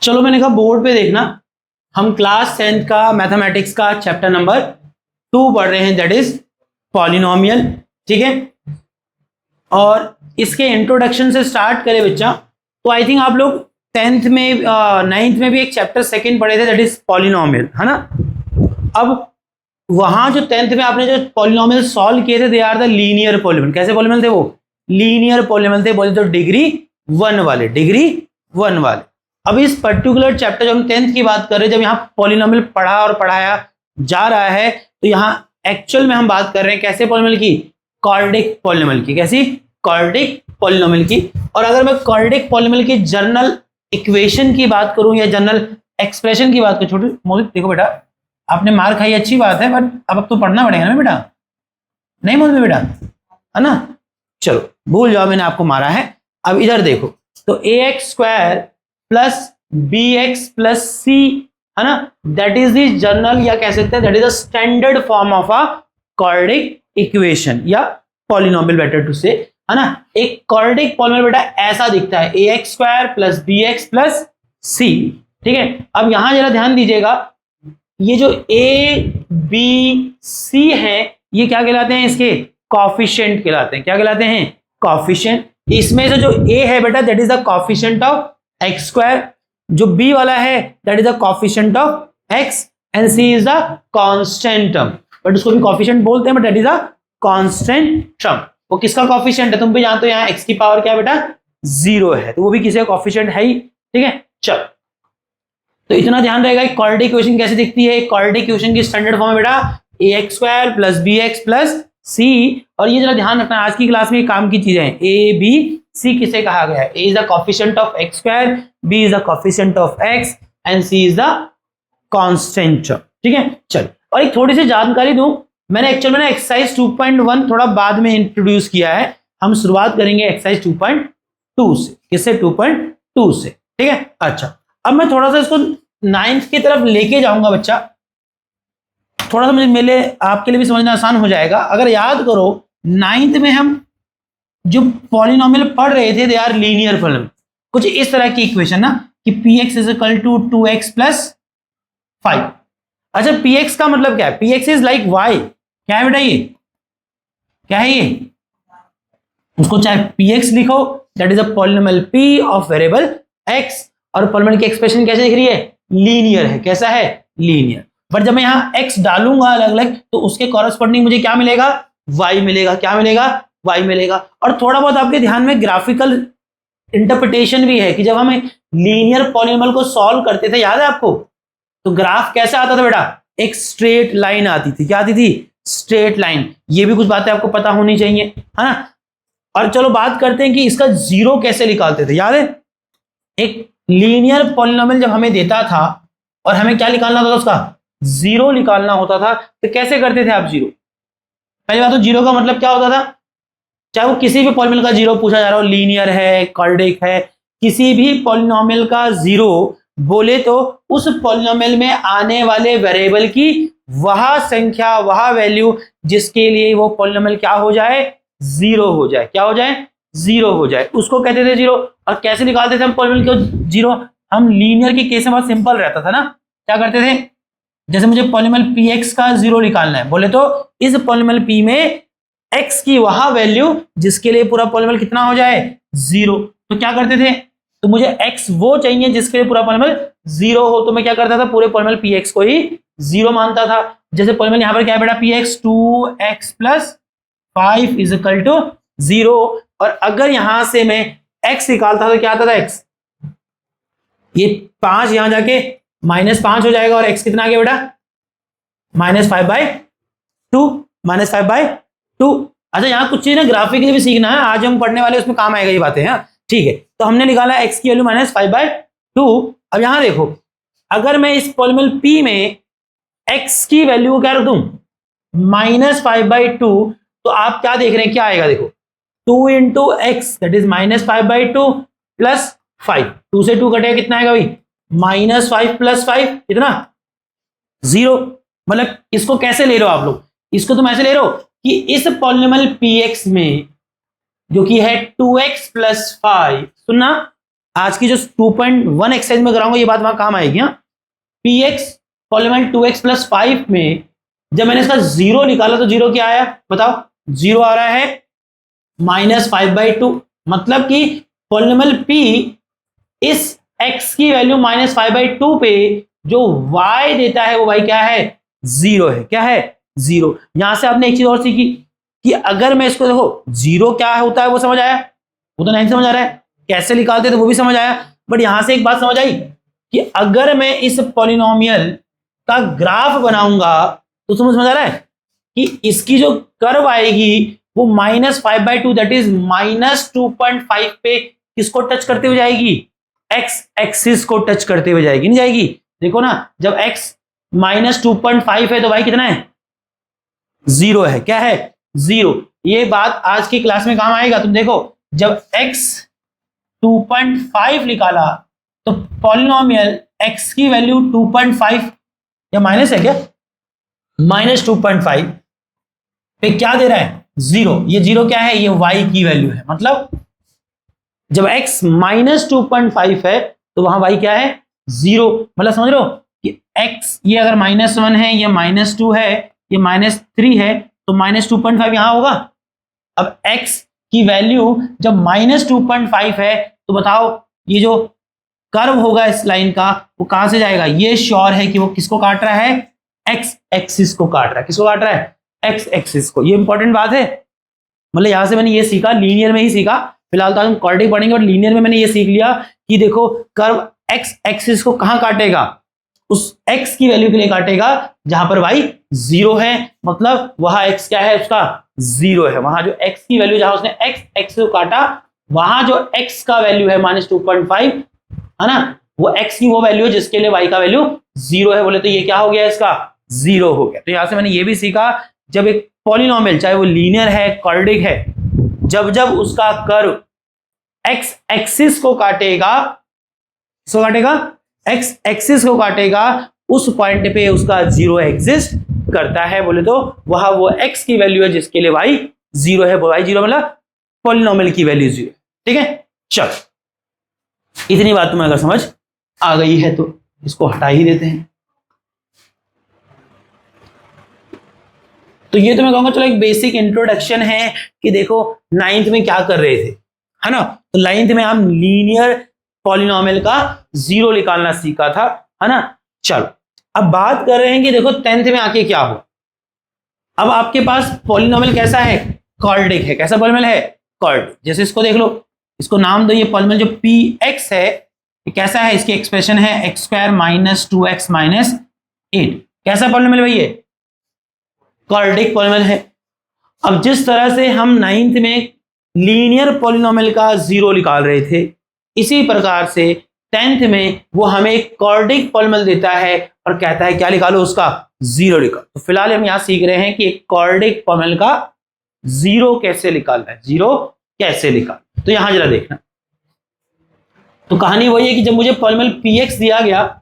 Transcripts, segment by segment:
चलो मैंने कहा बोर्ड पे देखना, हम क्लास 10th का मैथमेटिक्स का चैप्टर नंबर 2 पढ़ रहे हैं, दैट इज पॉलिनोमियल। ठीक है, और इसके इंट्रोडक्शन से स्टार्ट करें बच्चा, तो आई थिंक आप लोग 10th में 9th में भी एक चैप्टर 2 पढ़े थे, दैट इज पॉलिनोमियल, है ना। अब वहां जो 10th में आपने जो पॉलिनोमियल सॉल्व किए थे, they are the linear polynomial. कैसे पॉलिनोमियल थे वो? लीनियर पॉलिनोमियल थे, बोले तो डिग्री 1 वाले, डिग्री 1 वाले। अब इस पर्टिकुलर चैप्टर जब हम 10th की बात कर रहे हैं, जब यहाँ पॉलिनोमियल पढ़ा और पढ़ाया जा रहा है, तो यहाँ एक्चुअल में हम बात कर रहे हैं कैसे पॉलिनोमियल की? क्वाड्रेटिक पॉलिनोमियल की। कैसी? क्वाड्रेटिक पॉलिनोमियल की। और अगर मैं क्वाड्रेटिक पॉलिनोमियल की जनरल इक्वेशन की बात करूं या जनरल एक्सप्रेशन की बात करूं, छोटे मोहित देखो बेटा, आपने मार खाई अच्छी बात है, बट अब तो पढ़ना पड़ेगा ना बेटा, नहीं मोहित बेटा, है ना। चलो भूल जाओ, मैंने आपको मारा है। अब इधर देखो, तो ax² plus bx plus c, है ना, दैट इज द जनरल, या कह सकते हैं that is the standard form of a quadratic equation या पॉलिनोमियल, बेटर टू से, है ना। एक क्वाड्रेटिक पॉलिनोमियल बेटा ऐसा दिखता है, ax² plus bx plus c। ठीक है, अब यहां जरा ध्यान दीजिएगा, ये जो a b c है, ये क्या कहलाते हैं? इसके कॉफिशिएंट कहलाते हैं। क्या कहलाते हैं? कॉफिशिएंट। इसमें से जो a है बेटा, that is the coefficient of x², जो b वाला है that is the coefficient of x, and c is the constant term, but उसको भी कॉफिशिएंट बोलते हैं, but that is the constant term. वो किसका कॉफिशिएंट है? तुम भी जानते हो, यहाँ x की पावर क्या है बेटा? 0 है, तो वो भी किसी का कॉफिशिएंट है ही। ठीक है, चल, तो इतना ध्यान रहेगा कि क्वाड्रेटिक इक्वेशन कैसे दिखती है। क्वाड्रेटिक इक्वेशन की स्टैंडर्ड फॉर्म है बेटा ax² plus bx plus c। और ये जरा ध्यान रखना, आज की क्लास में काम की चीजें हैं। a b c किसे कहा गया है? a is the coefficient of x², b is the coefficient of x, and c is the constant. ठीक है, चल, और एक थोड़ी सी जानकारी दूं, मैंने एक्चुअल में एक्सरसाइज 2.1 थोड़ा बाद में इंट्रोड्यूस किया है। हम शुरुआत करेंगे एक्सरसाइज 2.2 से। किससे? 2.2 से। ठीक है, अच्छा, अब मैं थोड़ा सा इसको 9th की तरफ लेके जाऊंगा बच्चा, थोड़ा सा मुझे मेरे आपके लिए भी समझना आसान हो जाएगा। अगर याद करो 9th में हम जो पॉलिनोमियल पढ़ रहे थे, दे आर लीनियर पॉलिनोमियल, कुछ इस तरह की इक्वेशन ना, कि px is equal to 2x plus 5। अच्छा, px का मतलब क्या है? px is like y। क्या है बेटा ये? क्या है ये? उसको चाहे px लिखो, that is a polynomial p of variable x, और पॉलिनोमियल की एक्सप्रेशन कैसे दिख रही है? लीनियर है। कैसा है? लीनियर। बट जब मैं यहां x डालूंगा अलग अलग, तो उसके कॉरस्पॉन्डिंग मुझे क्या मिलेगा? y मिलेगा। क्या मिलेगा? y मिलेगा। और थोड़ा बहुत आपके ध्यान में ग्राफिकल इंटरप्रिटेशन भी है, कि जब हम लीनियर पॉलिनोमियल को सॉल्व करते थे, याद है आपको, तो ग्राफ कैसा आता था बेटा? एक स्ट्रेट लाइन आती थी। क्या आती थी? Straight line. ये भी कुछ बातें आपको पता होनी चाहिए, है ना। और चलो बात करते हैं कि इसका जीरो कैसे निकालते थे। याद है, एक लीनियर पॉलिनोमियल जब हमें देता था और हमें क्या निकालना होता था? उसका जीरो निकालना होता था। तो कैसे करते थे आप जीरो? पहली बात तो जीरो का मतलब क्या होता था? चाहे वो किसी भी पॉलिनोमियल का जीरो पूछा जा रहा हो, लीनियर है, क्वाड्रेटिक है, किसी भी पॉलिनोमियल का जीरो बोले तो उस पॉलिनोमियल में आने वाले वेरिएबल की वह संख्या, वह वैल्यू जिसके लिए वो पॉलिनोमियल क्या हो जाए? जीरो हो जाए। क्या हो जाए? जीरो हो जाए, उसको कहते थे जीरो। और कैसे निकालते थे हम पॉलिनोमियल को जीरो? हम लीनियर की केस में बहुत सिंपल रहता था ना। क्या करते थे? जैसे मुझे पॉलिनोमियल px का जीरो निकालना है, बोले तो इस पॉलिनोमियल p में x की वह वैल्यू जिसके लिए पूरा पॉलिनोमियल कितना हो जाए? जीरो। तो क्या करते थे? तो मुझे x वो चाहिए जिसके लिए पूरा पॉलिनोमियल जीरो हो, तो मैं क्या करता था? पूरे पॉलिनोमियल px को ही जीरो मानता था। जैसे पॉलिनोमियल यहां पर क्या है बेटा? px 2x plus 5 is equal to 0। और अगर यहां से मैं x निकालता तो क्या आता था? x, ये 5 यहां जाके -5 हो जाएगा, और x कितना आ गया बेटा? -5/2, -5/2। अच्छा, यहाँ कुछ चीज ना ग्राफिकली भी सीखना है, आज हम पढ़ने वाले, उसमें काम आएगा ये बातें। हाँ ठीक है, तो हमने निकाला x की वैल्यू -5/2। अब यहां देखो, अगर मैं इस पॉलिनोमियल p में x की वैल्यू को क्या रख दूं? -5/2, तो आप क्या देख रहे हैं? क्या आएगा? देखो, 2 into x that is -5/2 plus 5, 2 से 2 कटेगा, कितना आएगा भाई? -5 प्लस 5 कितना? 0। मतलब इसको कैसे ले रहे हो आप लोग? इसको तुम ऐसे ले रहे हो कि इस पॉलिनोमियल px में जो कि है 2x प्लस 5, सुनना, आज की जो 2.1 एक्सरसाइज में कराऊंगा ये बात वहां काम आएगी। हाँ, P x polynomial 2x plus 5 में जब मैंने इसका जीरो निकाला तो जीरो क्या आया बताओ? जीरो आ रहा है -5/2, मतलब कि पॉलीनोमियल p इस x की वैल्यू -5/2 पे जो y देता है वो y क्या है? जीरो है। क्या है? जीरो। यहां से आपने एक चीज और सीखी कि अगर मैं इसको देखो जीरो क्या होता है वो समझ आया, वो तो नहीं समझ आ रहा है, कैसे निकालते थे वो भी समझ आया, बट यहां से एक बात समझ आई कि अगर मैं इस पॉलिनोमियल का ग्राफ बनाऊंगा तो समझ आ रहा है कि इसकी जो कर्व आएगी वो -5/2 दैट इज -2.5 पे किसको टच करते हुए जाएगी? एक्स एक्सिस को टच करते हुए जाएगी। नहीं जाएगी? देखो ना, जब x -2.5 है तो y कितना है? जीरो है। क्या है? जीरो। ये बात आज की क्लास में काम आएगा। तुम देखो, जब x 2.5 निकाला तो पॉलिनोमियल x की वैल्यू 2.5 या माइनस है क्या? -2.5 पे क्या दे रहा है? जीरो। ये जीरो क्या है? ये y की वैल्यू है। मतलब जब x -2.5 है तो वहां y क्या है? जीरो। मतलब समझ रहे हो कि x ये अगर -1 है, ये -2 है, ये -3 है, तो -2.5 यहां होगा। अब x की वैल्यू जब -2.5 है तो बताओ ये जो कर्व होगा इस लाइन का वो कहां से जाएगा? ये श्योर है कि वो किसको काट रहा है? एक्स एक्सिस को काट रहा है। किसको काट रहा है? एक्स एक्सिस को। ये इंपॉर्टेंट बात है। मतलब यहां से मैंने ये सीखा, लीनियर में ही सीखा, फिलहाल तो हम क्वाड्रेटिक पढ़ेंगे, और लीनियर में मैंने ये सीख लिया कि देखो कर्व एक्स एक्सिस को कहां काटेगा? उस एक्स की वैल्यू के लिए काटेगा जहां पर y जीरो है। मतलब वहां x क्या है? उसका जीरो है। वहां जो x की वैल्यू, जहां उसने x एक्सिस को काटा, वहां जो x का वैल्यू है -2.5 है ना, वो x की वो वैल्यू है जिसके लिए y का वैल्यू जीरो है। बोले तो ये क्या हो गया? इसका जीरो हो गया। तो यहां से मैंने ये भी सीखा, जब एक पॉलिनोमियल चाहे वो लीनियर है, क्वाड्रेटिक है, जब जब उसका कर्व x एक्सिस को काटेगा, किसको काटेगा? x एक्सिस को काटेगा, उस पॉइंट पे उसका जीरो एग्जिस्ट करता है। बोले तो वहां वो x की वैल्यू है जिसके लिए y जीरो है। y जीरो मतलब पॉलिनोमियल की वैल्यू जीरो। ठीक है, चलो इतनी बात तुम्हें अगर समझ आ गई है तो इसको हटा ही देते हैं। तो ये तो मैं कहूंगा चलो एक बेसिक इंट्रोडक्शन है कि देखो 9th में क्या कर रहे थे, है ना। तो 9th में हम लीनियर पॉलिनोमियल का जीरो निकालना सीखा था, है ना। चलो अब बात कर रहे हैं कि देखो 10th में आके क्या हो। अब आपके पास पॉलिनोमियल कैसा है? क्वाड्रेटिक है। कैसा पॉलिनोमियल है? क्वाड्रेटिक। जैसे इसको देख लो, इसको नाम दो, ये पॉलिनोमियल जो px है ये कैसा है? इसकी एक्सप्रेशन है x² - 2x - 8। कैसा पॉलिनोमियल भाई? ये क्वाड्रेटिक पॉलिनोमियल है। अब जिस तरह से हम 9th में लीनियर पॉलिनोमियल का जीरो निकाल रहे थे, इसी प्रकार से 10th में वो हमें क्वाड्रेटिक पॉलिनोमियल देता है और कहता है क्या निकालो? उसका जीरो निकालो। तो फिलहाल हम यहां सीख रहे हैं कि एक क्वाड्रेटिक पॉलिनोमियल का जीरो कैसे निकालना है, जीरो कैसे निकाल। तो यहां जरा देखना, तो कहानी वही है कि जब मुझे पॉलिनोमियल px दिया गया,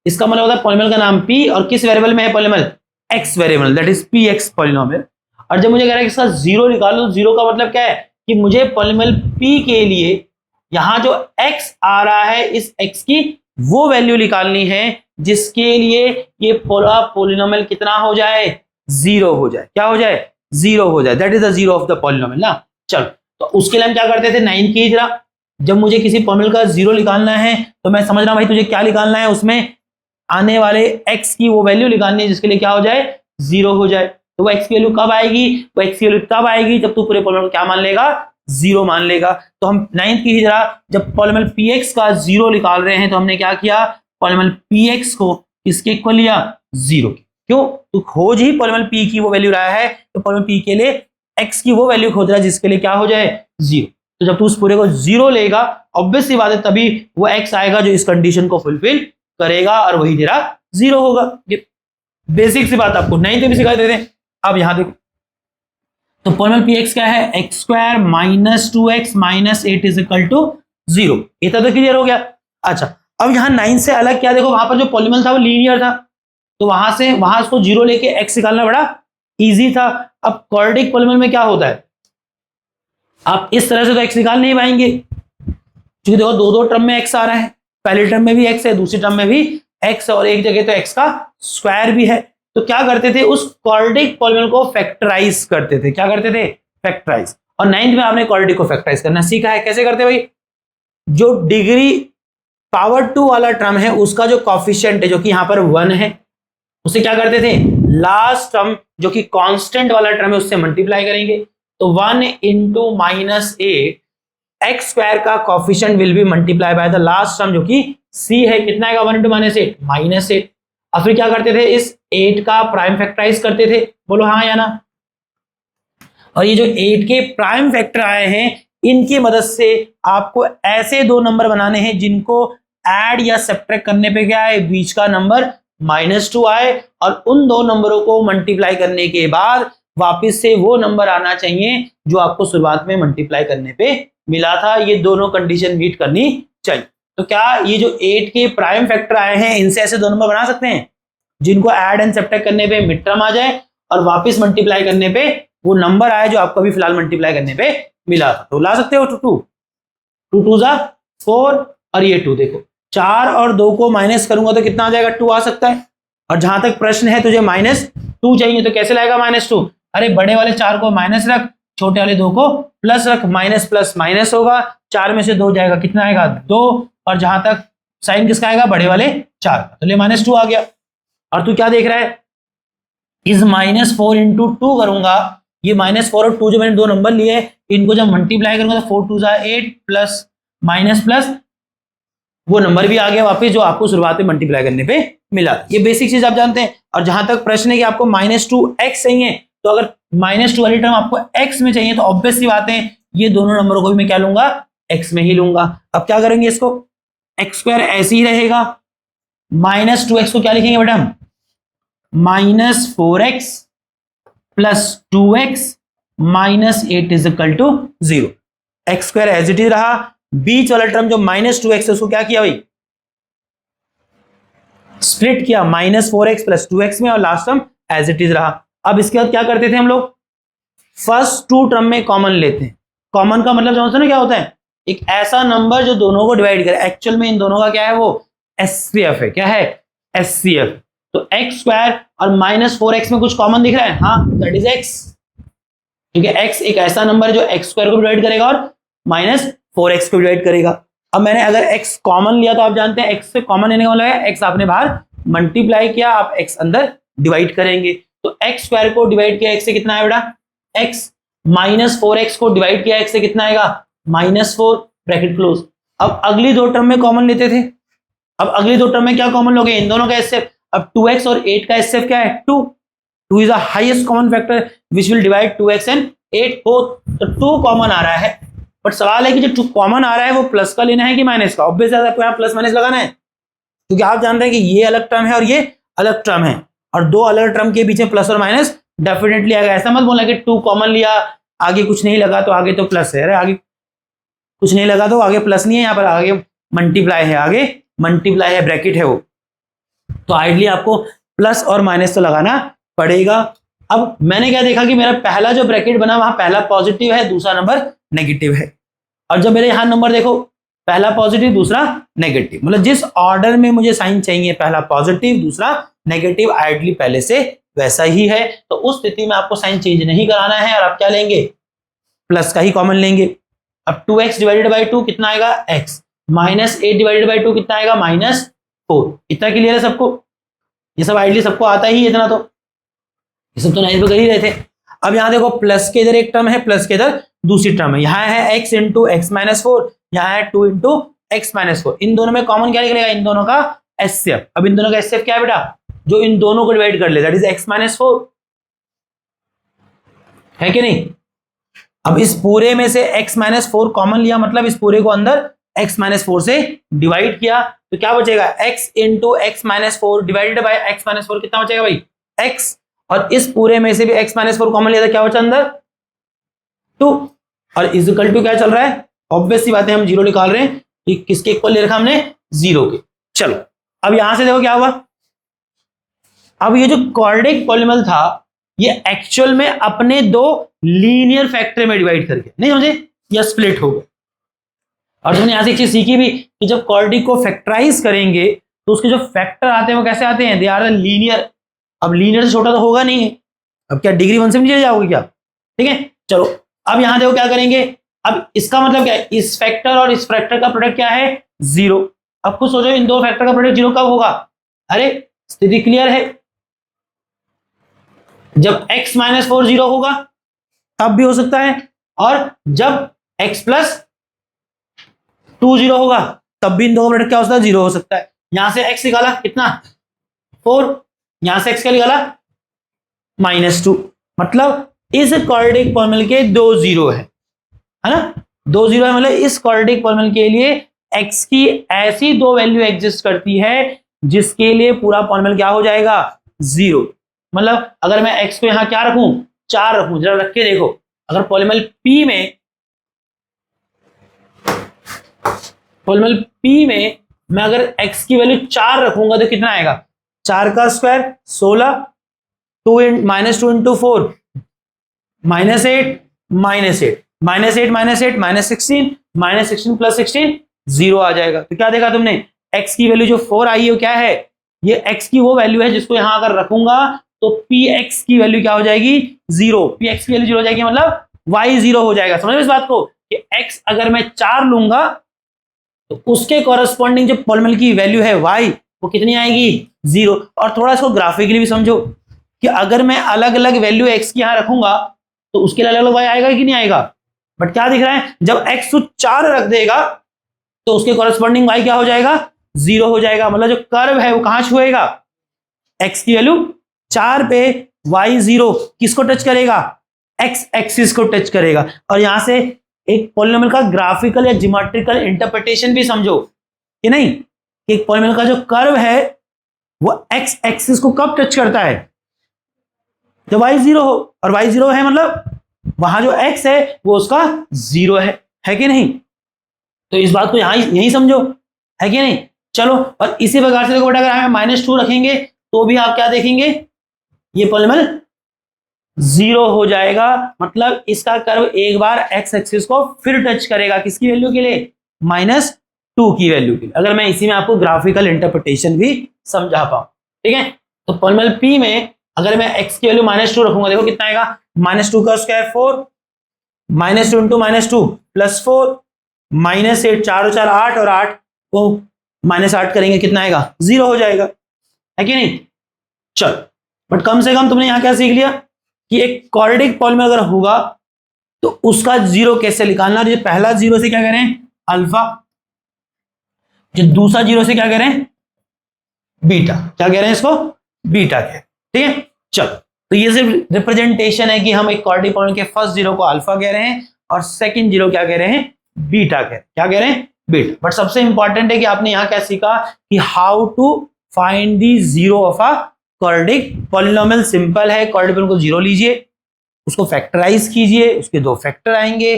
इसका मतलब होता है पॉलिनोमियल का नाम p और किस वेरिएबल में है polynomial? x variable, that is px polynomial. और जब मुझे कह रहा है कि इसका जीरो निकालो, तो जीरो का मतलब क्या है कि मुझे पॉलिनोमियल p के लिए यहां जो x आ रहा है इस x की वो वैल्यू निकालनी है जिसके लिए ये पूरा पॉलिनोमियल कितना हो जाए? जीरो हो जाए। क्या हो जाए? जीरो हो जाए। That is the zero of the polynomial ना। चलो तो उसके लिए हम क्या करते थे 9 की जरा, जब मुझे किसी पॉलिनोमियल का जीरो निकालना है तो मैं समझ रहा हूं भाई तुझे क्या निकालना है, उसमें आने वाले x की वो वैल्यू निकालनी है जिसके लिए क्या हो जाए? जीरो हो जाए। तो वो x की वैल्यू कब आएगी? वो x की वैल्यू तब आएगी जब तू पूरे पॉलिनोमियल को क्या मान लेगा? जीरो मान लेगा। तो हम 9th की ही जरा जब पॉलिनोमियल px का जीरो निकाल रहे हैं तो हमने क्या किया? पॉलिनोमियल px को किसके इक्वल लिया? जीरो के। क्यों? तो खोज ही पॉलिनोमियल p की वो वैल्यू रहा है, तो पॉलिनोमियल p के लिए x की वो वैल्यू खोज रहा है जिसके लिए क्या हो जाए? जीरो। तो जब तू उस पूरे को जीरो लेगा, ऑब्वियस सी बात है तभी वो x आएगा जो इस कंडीशन को फुलफिल करेगा और वही तेरा जीरो होगा। ये बेसिक सी बात आपको 9th में भी सिखा देते हैं। अब यहां देखो, तो पॉलिनोमियल px क्या है? x² - 2x - 8 = 0। इतना तो क्लियर हो गया। अच्छा अब यहां 9 से अलग क्या देखो, वहां पर जो पॉलिनोमियल था वो लीनियर था, तो वहां से वहां उसको जीरो लेके x निकालना बड़ा इजी था। अब क्वाड्रेटिक पॉलिनोमियल में क्या होता है? आप इस तरह से तो x निकाल नहीं पाएंगे, क्योंकि देखो दो दो टर्म में एक्स आ रहा है, पहले टर्म में भी एक्स है, दूसरी टर्म में भी एक्स है, और एक जगह तो एक्स का स्क्वायर भी है। तो क्या करते थे, उस क्वाड्रेटिक पॉलिनोमियल को फैक्टराइज करते थे। क्या करते थे, फैक्टराइज। और 9th में आपने क्वाड्रेटिक को फैक्टराइज करना सीखा है। कैसे करते भाई, जो डिग्री पावर 2 वाला टर्म है उसका जो कॉफिशिएंट है जो कि यहां पर 1 है, उसे क्या करते थे, लास्ट टर्म जो कि कांस्टेंट वाला टर्म है उससे मल्टीप्लाई करेंगे। तो 1 इंटू माइनस 8 एक्स स्क्वायर का coefficient will be multiply by the last term जो कि सी है। कितना आएगा, 1 इंटू माइनस 8 -8। अब फिर क्या करते थे, इस 8 का प्राइम फैक्टराइज करते थे। बोलो हाँ या ना। और ये जो 8 के प्राइम फैक्टर आए हैं इनकी मदद से आपको ऐसे दो नंबर बनाने हैं जिनको ऐड या सब्ट्रैक्ट करने पे क्या है, बीच का नंबर -2 आए, और उन दो नंबरों को मल्टीप्लाई करने के बाद वापस से वो नंबर आना चाहिए जो आपको शुरुआत में मल्टीप्लाई करने पे मिला था। ये दोनों कंडीशन मीट करनी चाहिए। तो क्या ये जो 8 के प्राइम फैक्टर आए हैं इनसे ऐसे दो नंबर बना सकते हैं जिनको ऐड एंड सब्ट्रैक्ट करने पे मिड टर्म आ जाए और वापस मल्टीप्लाई करने पे वो नंबर आए जो आपको अभी फिलहाल मल्टीप्लाई करने पे मिला था। तो ला सकते हो। 2 2 जा 4 और ये 2, देखो 4 और 2 को माइनस करूंगा तो कितना आ जाएगा, 2 आ सकता है। और जहां तक प्रश्न है तुझे -2 चाहिए तो कैसे लाएगा -2, अरे बड़े वाले 4 को माइनस रख, छोटे वाले 2 को प्लस रख, माइनस प्लस माइनस होगा, 4 में से 2 जाएगा, कितना आएगा 2, और जहां तक साइन किसका आएगा, बड़े वाले 4 का, तो ले -2 आ गया। और तू क्या देख रहा है, इस -4 इंटू 2 करूंगा, ये -4 और 2 जो मैंने दो नंबर लिए इनको जब मल्टीप्लाई करूंगा तो 4 2 जा 8 प्लस माइनस प्लस वो नंबर भी आ गया वापस जो आपको शुरुआत में मल्टीप्लाई करने पे मिला। ये बेसिक चीज आप जानते हैं। और जहां तक प्रश्न है कि आपको -2x चाहिए, तो अगर -2 वाली टर्म आपको x में चाहिए तो ऑब्वियस सी बात है ये दोनों नंबरों को भी मैं क्या लूंगा, x में ही लूंगा। अब क्या करेंगे, इसको x² ऐसे ही रहेगा, -2x को क्या लिखेंगे बेटा हम, -4x plus 2x -8 is equal to 0। x² as it is रहा, बीच वाला टर्म जो -2x है उसको क्या किया भाई, स्प्लिट किया -4x प्लस 2x में, और last term as it is रहा। अब इसके बाद क्या करते थे हम लोग, फर्स्ट 2 टर्म में कॉमन लेते हैं। कॉमन का मतलब समझते ना क्या होता है, एक ऐसा नंबर जो दोनों को डिवाइड करे। एक्चुअल में इन दोनों का क्या है, वो एचसीएफ है। क्या है, एचसीएफ। तो x² और -4x में कुछ कॉमन दिख रहा है, हाँ दैट इज x, क्योंकि x एक ऐसा नंबर है जो x² को डिवाइड करेगा और -4x को डिवाइड करेगा। अब मैंने अगर x कॉमन लिया तो आप जानते हैं x से कॉमन लेने का मतलब है x आपने बाहर मल्टीप्लाई किया, आप x अंदर डिवाइड करेंगे। तो x² को डिवाइड किया x से कितना है बेटा, x, -4x को डिवाइड किया x से कितना आएगा, -4, ब्रैकेट क्लोज। अब अगली दो टर्म में कॉमन लेते थे। अब अगली दो टर्म में क्या कॉमन लोगे, इन दोनों का एचसीएफ। अब 2x और 8 का एचसीएफ क्या है, 2 is the highest common factor which will divide 2x and 8 both. तो 2 कॉमन आ रहा है, बट सवाल है कि जो 2 कॉमन आ रहा है वो प्लस का लेना है कि माइनस का। ऑब्वियस है आपको यहाँ प्लस माइनस लगाना है, क्योंकि आप जानते हैं कि ये अलग टर्म है और ये अलग टर्म है, और दो अलग टर्म के बीच में प्लस और माइनस डेफिनेटली आएगा। ऐसा मत बोलना कि 2 कॉमन लिया आगे कुछ नहीं लगा तो आगे तो प्लस है, अरे आगे कुछ नहीं लगा तो आगे प्लस नहीं है, यहाँ पर आगे मल्टीप्लाई है, आगे मल्टीप्लाई है, ब्रैकेट है वो, तो आइडली आपको प्लस और माइनस तो लगाना पड़ेगा। अब मैंने क्या देखा कि मेरा पहला जो ब्रैकेट बना वहां पहला पॉजिटिव है, दूसरा नंबर नेगेटिव है। और जब मेरे यहां नंबर देखो, पहला पॉजिटिव दूसरा नेगेटिव, मतलब जिस ऑर्डर में मुझे साइन चाहिए, पहला पॉजिटिव दूसरा नेगेटिव, आइडली पहले से वैसा ही है। तो उस स्थिति में आपको साइन चेंज नहीं कराना है, और आप क्या लेंगे, प्लस का ही कॉमन लेंगे। अब 2x डिवाइडेड बाई 2 कितना आएगा, x, -8 डिवाइडेड बाई 2 कितना आएगा, -4। इतना क्लियर है सबको, ये सब आइडली सबको आता ही इतना, तो ये सब तो 9th पे कर ही रहे थे। अब यहाँ देखो प्लस के इधर एक टर्म है, प्लस के इधर दूसरी टर्म है, यहाँ है x इंटू x -4, यहाँ है 2 इंटू x -4। इन दोनों में कॉमन क्या निकलेगा, इन दोनों का एचसीएफ। अब इन दोनों का एचसीएफ क्या है बेटा, जो इन दोनों को डिवाइड कर ले, दैट इज x -4, है कि नहीं। अब इस पूरे में से x -4 कॉमन लिया, मतलब इस पूरे को अंदर x -4 से डिवाइड किया, तो क्या बचेगा, x into x -4 divided by x -4 कितना बचेगा भाई, x। और इस पूरे में से भी x -4 कॉमन लिया था, क्या बचा अंदर, 2, और इज इक्वल टू क्या चल रहा है, ऑब्वियस सी बात है हम 0 निकाल रहे हैं, कि किसके इक्वल ले रखा हमने, 0 के। चलो अब यहां से देखो क्या हुआ, अब ये जो क्वाड्रेटिक पॉलीनोमियल था ये एक्चुअल में अपने दो लीनियर फैक्टर में डिवाइड करके, नहीं समझे, या स्प्लिट हो गया। और तुमने यहाँ से एक चीज सीखी भी कि जब क्वाड्रेटिक को फैक्टराइज करेंगे तो उसके जो फैक्टर आते हैं वो कैसे आते हैं, दे आर लीनियर। अब लीनियर से छोटा तो होगा नहीं है, अब क्या डिग्री 1 से नीचे जाओगे क्या, ठीक है। चलो अब यहां देखो क्या करेंगे, अब इसका मतलब क्या है, इस फैक्टर और इस फैक्टर का प्रोडक्ट क्या है, 0। अब कुछ सोचो इन दो फैक्टर का प्रोडक्ट 0 कब होगा, अरे स्थिति क्लियर है, जब x - 4 0 होगा तब भी हो सकता है, और जब x + 2 0 होगा तब भी इन दो का प्रोडक्ट क्या हो सकता है, 0 हो सकता है। यहां से x निकाला कितना 4, यहां से x क्या निकाला -2, मतलब इस क्वाड्रेटिक पॉलिनॉमियल के 2 0 है ना, 2 0 है, मतलब इस क्वाड्रेटिक पॉलिनॉमियल के लिए x की ऐसी दो वैल्यू एग्जिस्ट करती है जिसके लिए पूरा पॉलिनॉमियल क्या हो जाएगा, 0। मतलब अगर मैं x को यहां क्या रखूं, 4 रखूं, जरा रख के देखो, अगर पॉलिनॉमियल P में मैं अगर x की वैल्यू 4 रखूंगा तो कितना आएगा, 4 का स्क्वायर 16, -2 × 4 -8 -16 + 16 0 आ जाएगा। तो क्या देखा तुमने, x की वैल्यू जो 4 आई है वो क्या है, ये x की वो वैल्यू है जिसको यहां अगर रखूंगा तो px की वैल्यू क्या हो जाएगी, 0। px की वैल्यू 0 हो जाएगी, मतलब y 0 हो जाएगा। समझ इस बात को कि x अगर मैं 4 लूंगा तो उसके कॉरेस्पॉन्डिंग जो पॉलिनॉमियल की वैल्यू है y वो कितनी आएगी, 0। और थोड़ा इसको ग्राफिकली भी समझो कि अगर मैं अलग अलग वैल्यू x की यहां रखूंगा तो उसके लिए अलग अलग y आएगा कि नहीं आएगा, बट क्या दिख रहा है, जब x को 4 रख देगा तो उसके कॉरेस्पॉन्डिंग y क्या हो जाएगा, 0 हो जाएगा। मतलब जो कर्व है वो कहां छुएगा, x की वैल्यू 4 पे y 0 किसको टच करेगा, x एक्सिस को टच करेगा। और यहां से एक पॉलिनॉमियल का ग्राफिकल या ज्योमेट्रिकल इंटरप्रिटेशन भी समझो कि नहीं, कि एक पॉलिनॉमियल का जो कर्व है वो x एक्सिस को कब टच करता है, जब y 0 हो, और y 0 है मतलब वहां जो x है वो उसका 0 है कि नहीं। तो इस बात को यही समझो, है कि नहीं। चलो और इसी प्रकार से देखो बेटा, अगर हमें -2 रखेंगे तो भी आप क्या देखेंगे, ये पॉलिनॉमियल 0 हो जाएगा। मतलब इसका कर्व एक बार x एक्सिस को फिर टच करेगा, किसकी वैल्यू के लिए, -2 की वैल्यू के लिए। अगर मैं इसी में आपको ग्राफिकल इंटरप्रिटेशन भी समझा पाऊं, ठीक है। तो पॉलिनॉमियल P में अगर मैं x की वैल्यू -2 रखूंगा, देखो कितना आएगा, -2 का स्क्वायर 4, -2 × -2 + 4 -8, 4 और 4 8, और 8 को -8 करेंगे कितना आएगा, 0 हो जाएगा, है कि नहीं। चल बट कम से कम तुमने यहां क्या सीख लिया कि एक क्वाड्रेटिक पॉलिनॉमियल अगर होगा तो उसका 0 कैसे निकालना। जो पहला 0 से क्या करें, अल्फा, जो दूसरा 0 से क्या करें, बीटा, क्या कह रहे हैं इसको, बीटा कह, ठीक है। चलो तो ये सिर्फ रिप्रेजेंटेशन है कि हम एक क्वाड्रेटिक पॉलिनॉमियल के फर्स्ट 0 को अल्फा कह रहे हैं और सेकंड 0 क्या कह रहे हैं, बीटा कह, क्या कह रहे हैं, बीटा। बट सबसे इंपॉर्टेंट है कि आपने यहां क्या सीखा कि how to find the 0 of a quadratic polynomial. Simple है, क्वाड्रेटिक पॉलिनॉमियल को 0 लीजिए, उसको फैक्टराइज कीजिए, उसके 2 फैक्टर आएंगे,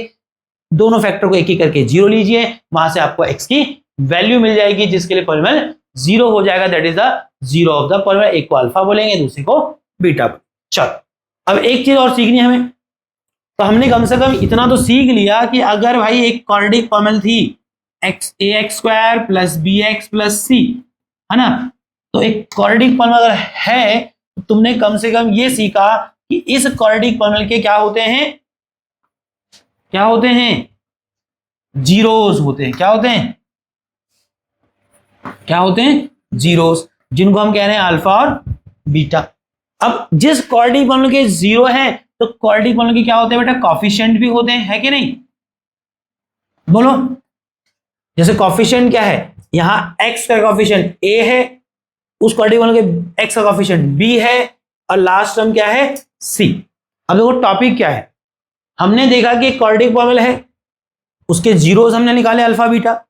दोनों फैक्टर को एक एक करके 0 लीजिए, वहां से आपको x की वैल्यू मिल जाएगी जिसके लिए पॉलिनॉमियल 0 हो जाएगा, that is the 0 of the polynomial. एक को अल्फा बोलेंगे, दूसरे को बीटा। चलो अब एक चीज और सीखनी है हमें, तो हमने कम से कम इतना तो सीख लिया कि अगर भाई एक क्वाड्रेटिक पॉलिनॉमियल थी ax² + bx + c, है ना, तो एक क्वाड्रेटिक पॉलिनॉमियल अगर है तो तुमने कम से कम ये सीखा कि इस क्वाड्रेटिक पॉलिनॉमियल के क्या होते हैं, क्या होते हैं, जीरोस होते हैं। क्या होते हैं, क्या होते हैं, जीरोस, जिनको हम कह रहे हैं अल्फा और बीटा। अब जिस क्वाड्रेटिक पॉलिनॉमियल के 0 है तो क्वाड्रेटिक पॉलिनॉमियल के क्या होते हैं बेटा, कॉफिशिएंट भी होते हैं, है कि नहीं, बोलो। जैसे कॉफिशिएंट क्या है, यहां x का कॉफिशिएंट a है, उस क्वाड्रेटिक पॉलिनॉमियल के x का कॉफिशिएंट b है, और लास्ट टर्म क्या है, c। अब देखो टॉपिक क्या है, हमने देखा कि क्वाड्रेटिक पॉलिनॉमियल है, उसके जीरोस हमने निकाले अल्फा बीटा,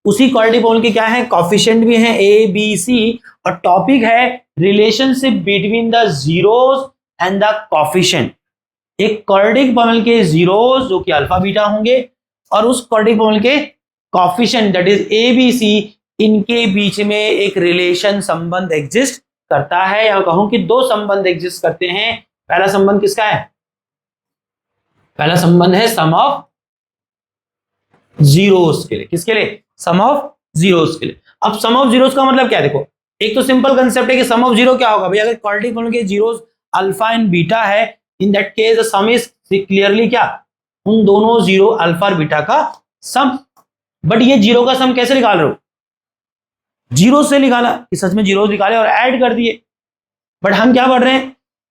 उसी क्वाड्रेटिक पॉलिनॉमियल के क्या है, कॉफिशिएंट भी है a b c, और टॉपिक है relationship between the zeros and the coefficient. एक क्वाड्रेटिक पॉलिनॉमियल के जीरोस जो कि अल्फा बीटा होंगे और उस क्वाड्रेटिक पॉलिनॉमियल के coefficient that is a b c, इनके बीच में एक रिलेशन संबंध एग्जिस्ट करता है, या कहूं कि 2 संबंध एग्जिस्ट करते हैं। पहला संबंध किसका है, पहला संबंध है सम ऑफ जीरोस के लिए। किसके लिए? सम ऑफ जीरोस के लिए। अब सम ऑफ जीरोस का मतलब क्या है? देखो, एक तो सिंपल कंसेप्ट है कि सम ऑफ जीरो क्या होगा भाई, अगर क्वाड्रेटिक पॉलिनोमियल के जीरोस अल्फा एंड बीटा है, in that case the some is clearly क्या, उन दोनों जीरो अल्फा और बीटा का सम। बट ये जीरो का सम कैसे निकाल रहे हो? जीरो से निकाला कि सच में जीरो निकाले और ऐड कर दिए। बट हम क्या पढ़ रहे हैं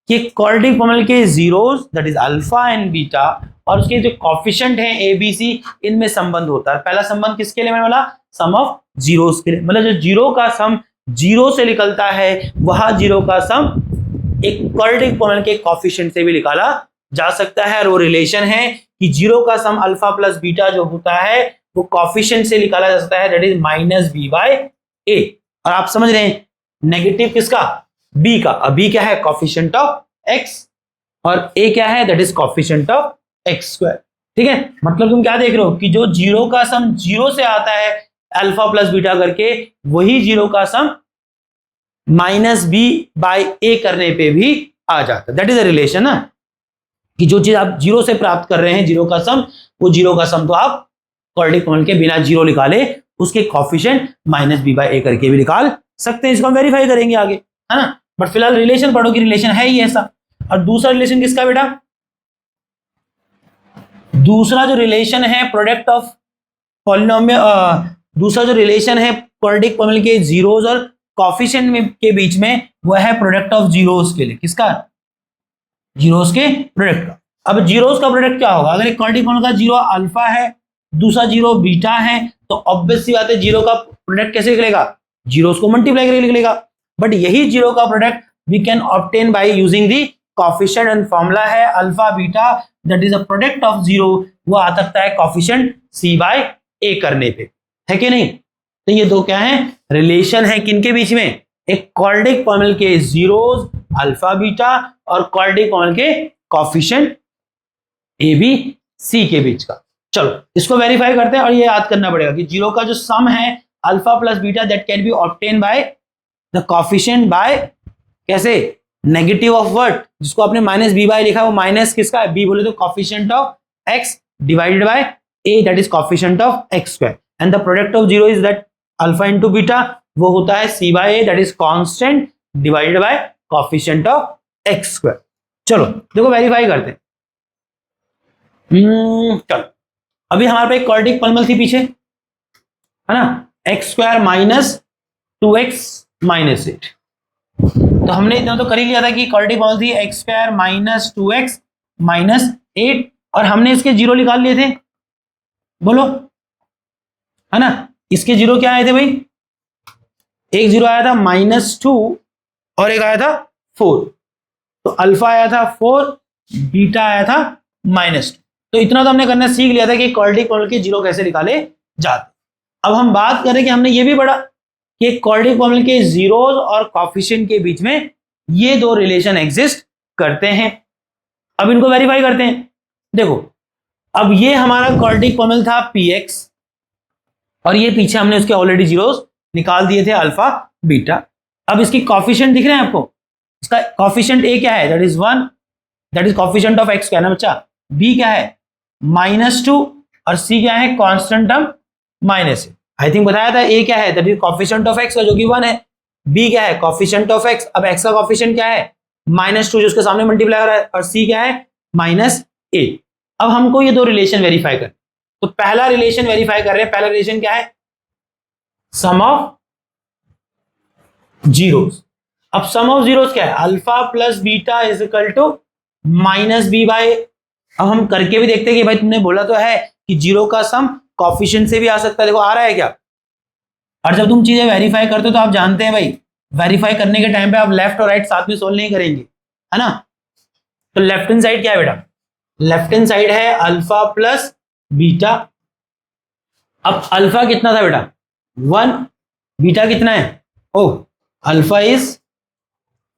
कि क्वाड्रेटिक पॉलिनोमियल के zeros that is alpha and beta और उसके जो कॉफिशिएंट हैं ए बी सी, इनमें संबंध होता है। पहला संबंध किसके लिए मैंने बोला? सम ऑफ जीरोस के लिए। मतलब जो जीरो का सम जीरो से निकलता है, वह जीरो का सम एक क्वाड्रेटिक पॉलिनोमियल के कॉफिशिएंट से भी निकाला जा सकता है। और वो रिलेशन है कि जीरो का सम अल्फा प्लस बीटा जो होता है वो कॉफिशिएंट से निकाला जा सकता है, that is minus b by a. और आप समझ रहे हैं नेगेटिव किसका? बी का। अब बी क्या है? कॉफिशिएंट ऑफ एक्स, और ए क्या है? That is coefficient of x square. ठीक है, मतलब तुम क्या देख रहे हो कि जो जीरो का सम जीरो से आता है अल्फा प्लस बीटा करके, वही जीरो का सम माइनस बी बाय ए करने पे भी आ जाता है। दैट इज अ रिलेशन ना, कि जो चीज आप जीरो से प्राप्त कर रहे हैं जीरो का सम, वो जीरो का सम तो आप क्वाड्रेटिक पॉलिनोमियल के बिना जीरो निकाले उसके कॉफिशिएंट माइनस बी बाय ए करके भी निकाल सकते हैं। इसको हम वेरीफाई करेंगे आगे, है ना। बट फिलहाल रिलेशन पढ़ो कि रिलेशन है ही ऐसा। और दूसरा रिलेशन किसका बेटा? दूसरा जो रिलेशन है प्रोडक्ट ऑफ पॉलिनोमियल, दूसरा जो रिलेशन है क्वाड्रेटिक पॉलिनोमियल के जीरोस और कॉफिशिएंट में के बीच में, वह है प्रोडक्ट ऑफ जीरोस के लिए। किसका? जीरोस के प्रोडक्ट का। अब जीरोस का प्रोडक्ट क्या होगा? अगर एक क्वाड्रेटिक पॉलिनोमियल का जीरो अल्फा है, दूसरा जीरो बीटा है, तो ऑब्वियस सी बात है जीरो का प्रोडक्ट कैसे निकलेगा? जीरोस को मल्टीप्लाई करके निकलेगा। बट यही जीरो का product we can obtain by using the coefficient, and formula है alpha beta that is a product of zero, वो आ सकता है कॉफिशिएंट सी बाय ए करने पे, है कि नहीं? तो ये दो क्या है? रिलेशन है किनके बीच में? एक क्वाड्रेटिक पॉलिनोमियल के जीरोस अल्फा बीटा और क्वाड्रेटिक पॉलिनोमियल के कॉफिशिएंट ए बी सी के बीच का। चलो इसको वेरीफाई करते हैं। और ये याद करना पड़ेगा कि जीरो का जो सम है alpha plus beta that can be obtain by the coefficient by कैसे? नेगेटिव ऑफ व्हाट, जिसको आपने माइनस बी बाय लिखा, वो माइनस किसका है? बी बोले तो coefficient of x divided by a that is coefficient of x square, and the product of zero is that alpha into beta, वो होता है c by a that is constant divided by coefficient of x square. चलो देखो verify करते हैं। चलो अभी हमारे पे एक क्वाड्रेटिक पॉलिनोमियल थी पीछे, है ना, x square minus 2x minus 8। तो हमने इतना तो कर ही लिया था कि क्वाड्रेटिक पॉलिनोमियल थी x square minus 2x minus 8, और हमने इसके जीरो निकाल लिए थे, बोलो, है ना। इसके जीरो क्या आए थे भाई? एक जीरो आया था -2 और एक आया था 4। तो अल्फा आया था 4, बीटा आया था -2। तो इतना तो हमने करना सीख लिया था कि क्वाड्रेटिक पॉलिनोमियल के जीरो कैसे निकाले जाते। अब हम बात करें कि हमने ये भी पढ़ा कि क्वाड्रेटिक पॉलिनोमियल के जीरोस और कॉफिशिएंट के बीच में ये दो रिलेशन एग्जिस्ट करते हैं। अब इनको वेरीफाई करते हैं। देखो अब ये हमारा क्वाड्रेटिक पॉलिनोमियल था px, और ये पीछे हमने उसके ऑलरेडी जीरोस निकाल दिए थे अल्फा बीटा। अब इसकी कॉफिशिएंट दिख रहे हैं आपको? इसका कॉफिशिएंट a क्या है? That is 1, that is coefficient of x क्या है ना बच्चा? b क्या है? -2, और c क्या है? Constant term minus. I think बताया था a क्या है? That is coefficient of x का जो कि 1 है। b क्या है? Coefficient of x। अब x का कॉफिशिएंट क्या है? -2 जो उसके सामने मल्टीप्लाई हो रहा है, और c क्या है? -a। अब हमको ये दो रिलेशन वेरीफाई कर, तो पहला रिलेशन वेरीफाई कर रहे हैं। पहला रिलेशन क्या है? Sum of zeros. अब सम ऑफ जीरोस क्या है? Alpha plus beta is equal to minus b by. अब हम करके भी देखते हैं कि भाई तुमने बोला तो है कि जीरो का सम कॉफिशिएंट से भी आ सकता है, देखो आ रहा है क्या। और जब तुम चीजें वेरीफाई करते हो तो आप जानते हैं भाई, वेरीफाई करने के टाइम पे आप लेफ्ट और राइट साथ में सोल्व नहीं करेंगे, है ना। तो लेफ्ट हैंड साइड क्या है बेटा? लेफ्ट हैंड साइड है अल्फा प्लस बीटा। अब अल्फा कितना था बेटा? 1, बीटा कितना है? Oh alpha is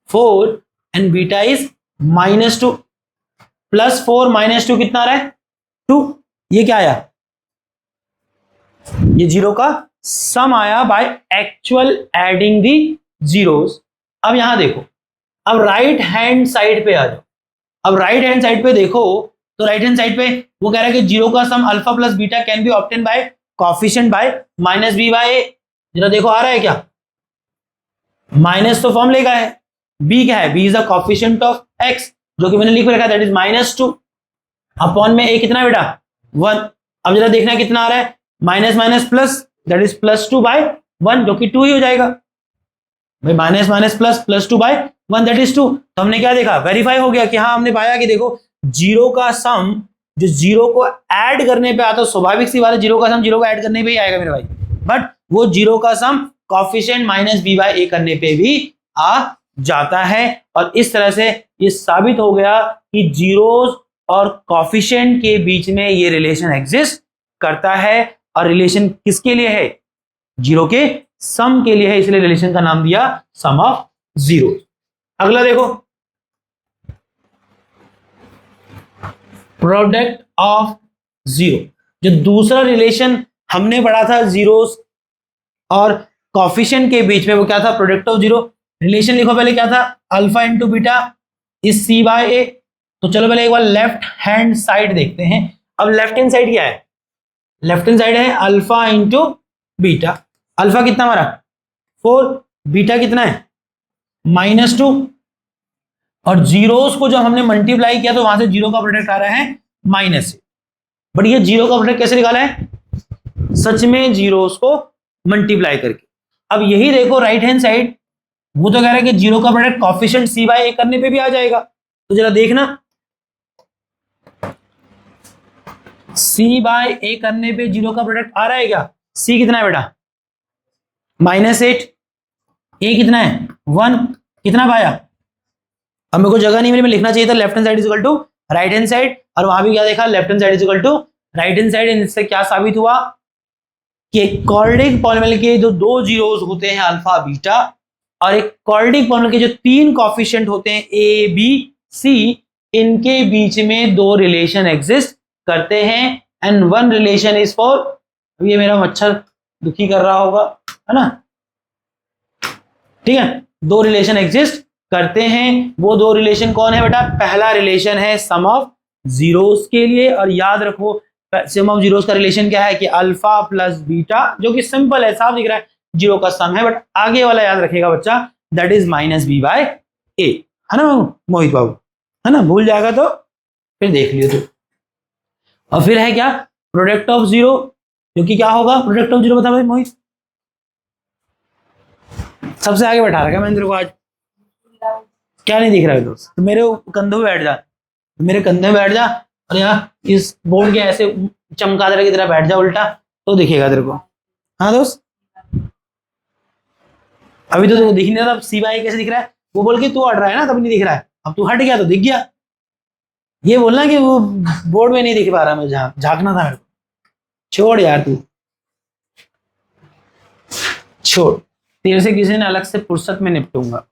4 and beta is -2। +4 -2 कितना आ रहा है? 2। ये क्या आया? ये जीरो का सम आया by actual adding the zeros. अब यहां देखो, अब राइट हैंड साइड पे आ जाओ। अब राइट हैंड साइड पे देखो तो राइट हैंड साइड पे वो कह रहा है कि जीरो का sum alpha plus beta can be obtain by coefficient by minus b by a. जरा देखो आ रहा है क्या, माइनस तो फॉर्मूले का है, बी क्या है, b is the coefficient of x जो कि मैंने लिख रखा है दैट इज -2 अपॉन में ए कितना बेटा 1। अब जरा देखना कितना आ रहा है, minus minus plus that is +2 by 1 जो कि 2 ही हो जाएगा भाई, minus minus plus +2 by 1 that is 2। तो हमने क्या देखा, वेरीफाई हो गया कि हाँ हमने पाया कि देखो जीरो का सम जो जीरो को ऐड करने पे आता है, स्वाभाविक सी बात है जीरो का सम जीरो को ऐड करने पे ही आएगा मेरे भाई, बट वो जीरो का sum coefficient minus b by ए करने पे भी आ जाता है। और इस तरह से ये साबित हो गया कि जीरोस और कोएफिशिएंट के बीच में ये रिलेशन एग्जिस्ट करता है, और रिलेशन किसके लिए है, जीरो के सम के लिए है, इसलिए रिलेशन का नाम दिया सम ऑफ जीरो। अगला देखो, प्रोडक्ट ऑफ जीरो, जो दूसरा रिलेशन हमने पढ़ा था जीरोस और कोएफिशिएंट के बीच में, वो क्या था, प्रोडक्ट ऑफ जीरो। रिलेशन लिखो पहले क्या था, alpha into beta is c by a. तो चलो पहले एक बार लेफ्ट हैंड साइड देखते हैं। अब लेफ्ट हैंड साइड क्या है, लेफ्ट हैंड साइड है अल्फा इंटू बीटा। अल्फा कितना हमारा 4, बीटा कितना है -2, और जीरोस को जब हमने मल्टीप्लाई किया तो वहां से जीरो का प्रोडक्ट आ रहा है -1। बट ये जीरो का प्रोडक्ट कैसे निकाला है, सच में जीरोस को मल्टीप्लाई करके। अब यही देखो राइट हैंड साइड, वो तो कह रहा है कि जीरो का प्रोडक्ट कोएफिशिएंट सी बाय ए करने पे भी आ जाएगा। तो जरा देखना, सी बाय ए करने पे जीरो का प्रोडक्ट आ रहा है क्या, सी कितना है बेटा -8, ए कितना है 1, कितना पाया। अब मेरे को जगह नहीं मिली, मैं लिखना चाहिए था left hand side is equal to right hand side, और वहां भी क्या देखा, left hand side is equal to right hand side. इससे क्या साबित हुआ कि क्वाड्रेटिक पॉलीनोमियल के जो दो जीरोस होते हैं अल्फा बीटा, और एक क्वाड्रेटिक पॉलीनोमियल के जो तीन कोएफिशिएंट होते हैं ए बी सी, इनके बीच में दो रिलेशन एग्जिस्ट करते हैं, and one relation is for, अब ये मेरा मच्छर दुखी कर रहा होगा है ना, ठीक है, दो रिलेशन एग्जिस्ट करते हैं। वो दो रिलेशन कौन है बेटा, पहला रिलेशन है सम ऑफ जीरोस के लिए, और याद रखो सम ऑफ जीरोस का रिलेशन क्या है कि अल्फा प्लस बीटा, जो कि सिंपल है, साफ दिख रहा है जीरो का सम है, बट आगे वाला याद रखेगा बच्चा, that is -b by a, है ना मोहित बाबू, है ना, भूल जाएगा तो फिर देख लियो तो। और फिर है क्या, प्रोडक्ट ऑफ जीरो, जो कि क्या होगा, प्रोडक्ट ऑफ जीरो बता भाई मोहित, सबसे आगे बैठा रखा मैंने तेरे को आज, क्या नहीं दिख रहा है दोस्त, तो मेरे कंधों पे बैठ जा, मेरे कंधे में बैठ जा, और यहाँ इस बोर्ड के ऐसे चमगादड़ की तरह बैठ जा उल्टा, तो दिखेगा तेरे को। हाँ दोस्त, अभी तो दिख नहीं रहा, सी बाय कैसे दिख रहा है, वो बोल के तू हट रहा है ना, तब नहीं दिख रहा है, अब तू हट गया तो दिख गया। ये बोलना कि वो बोर्ड में नहीं दिख पा रहा, मैं झांकना था मेरे को, छोड़ यार तू छोड़, तेरे से किसी ने अलग से फुर्सत में निपटूंगा।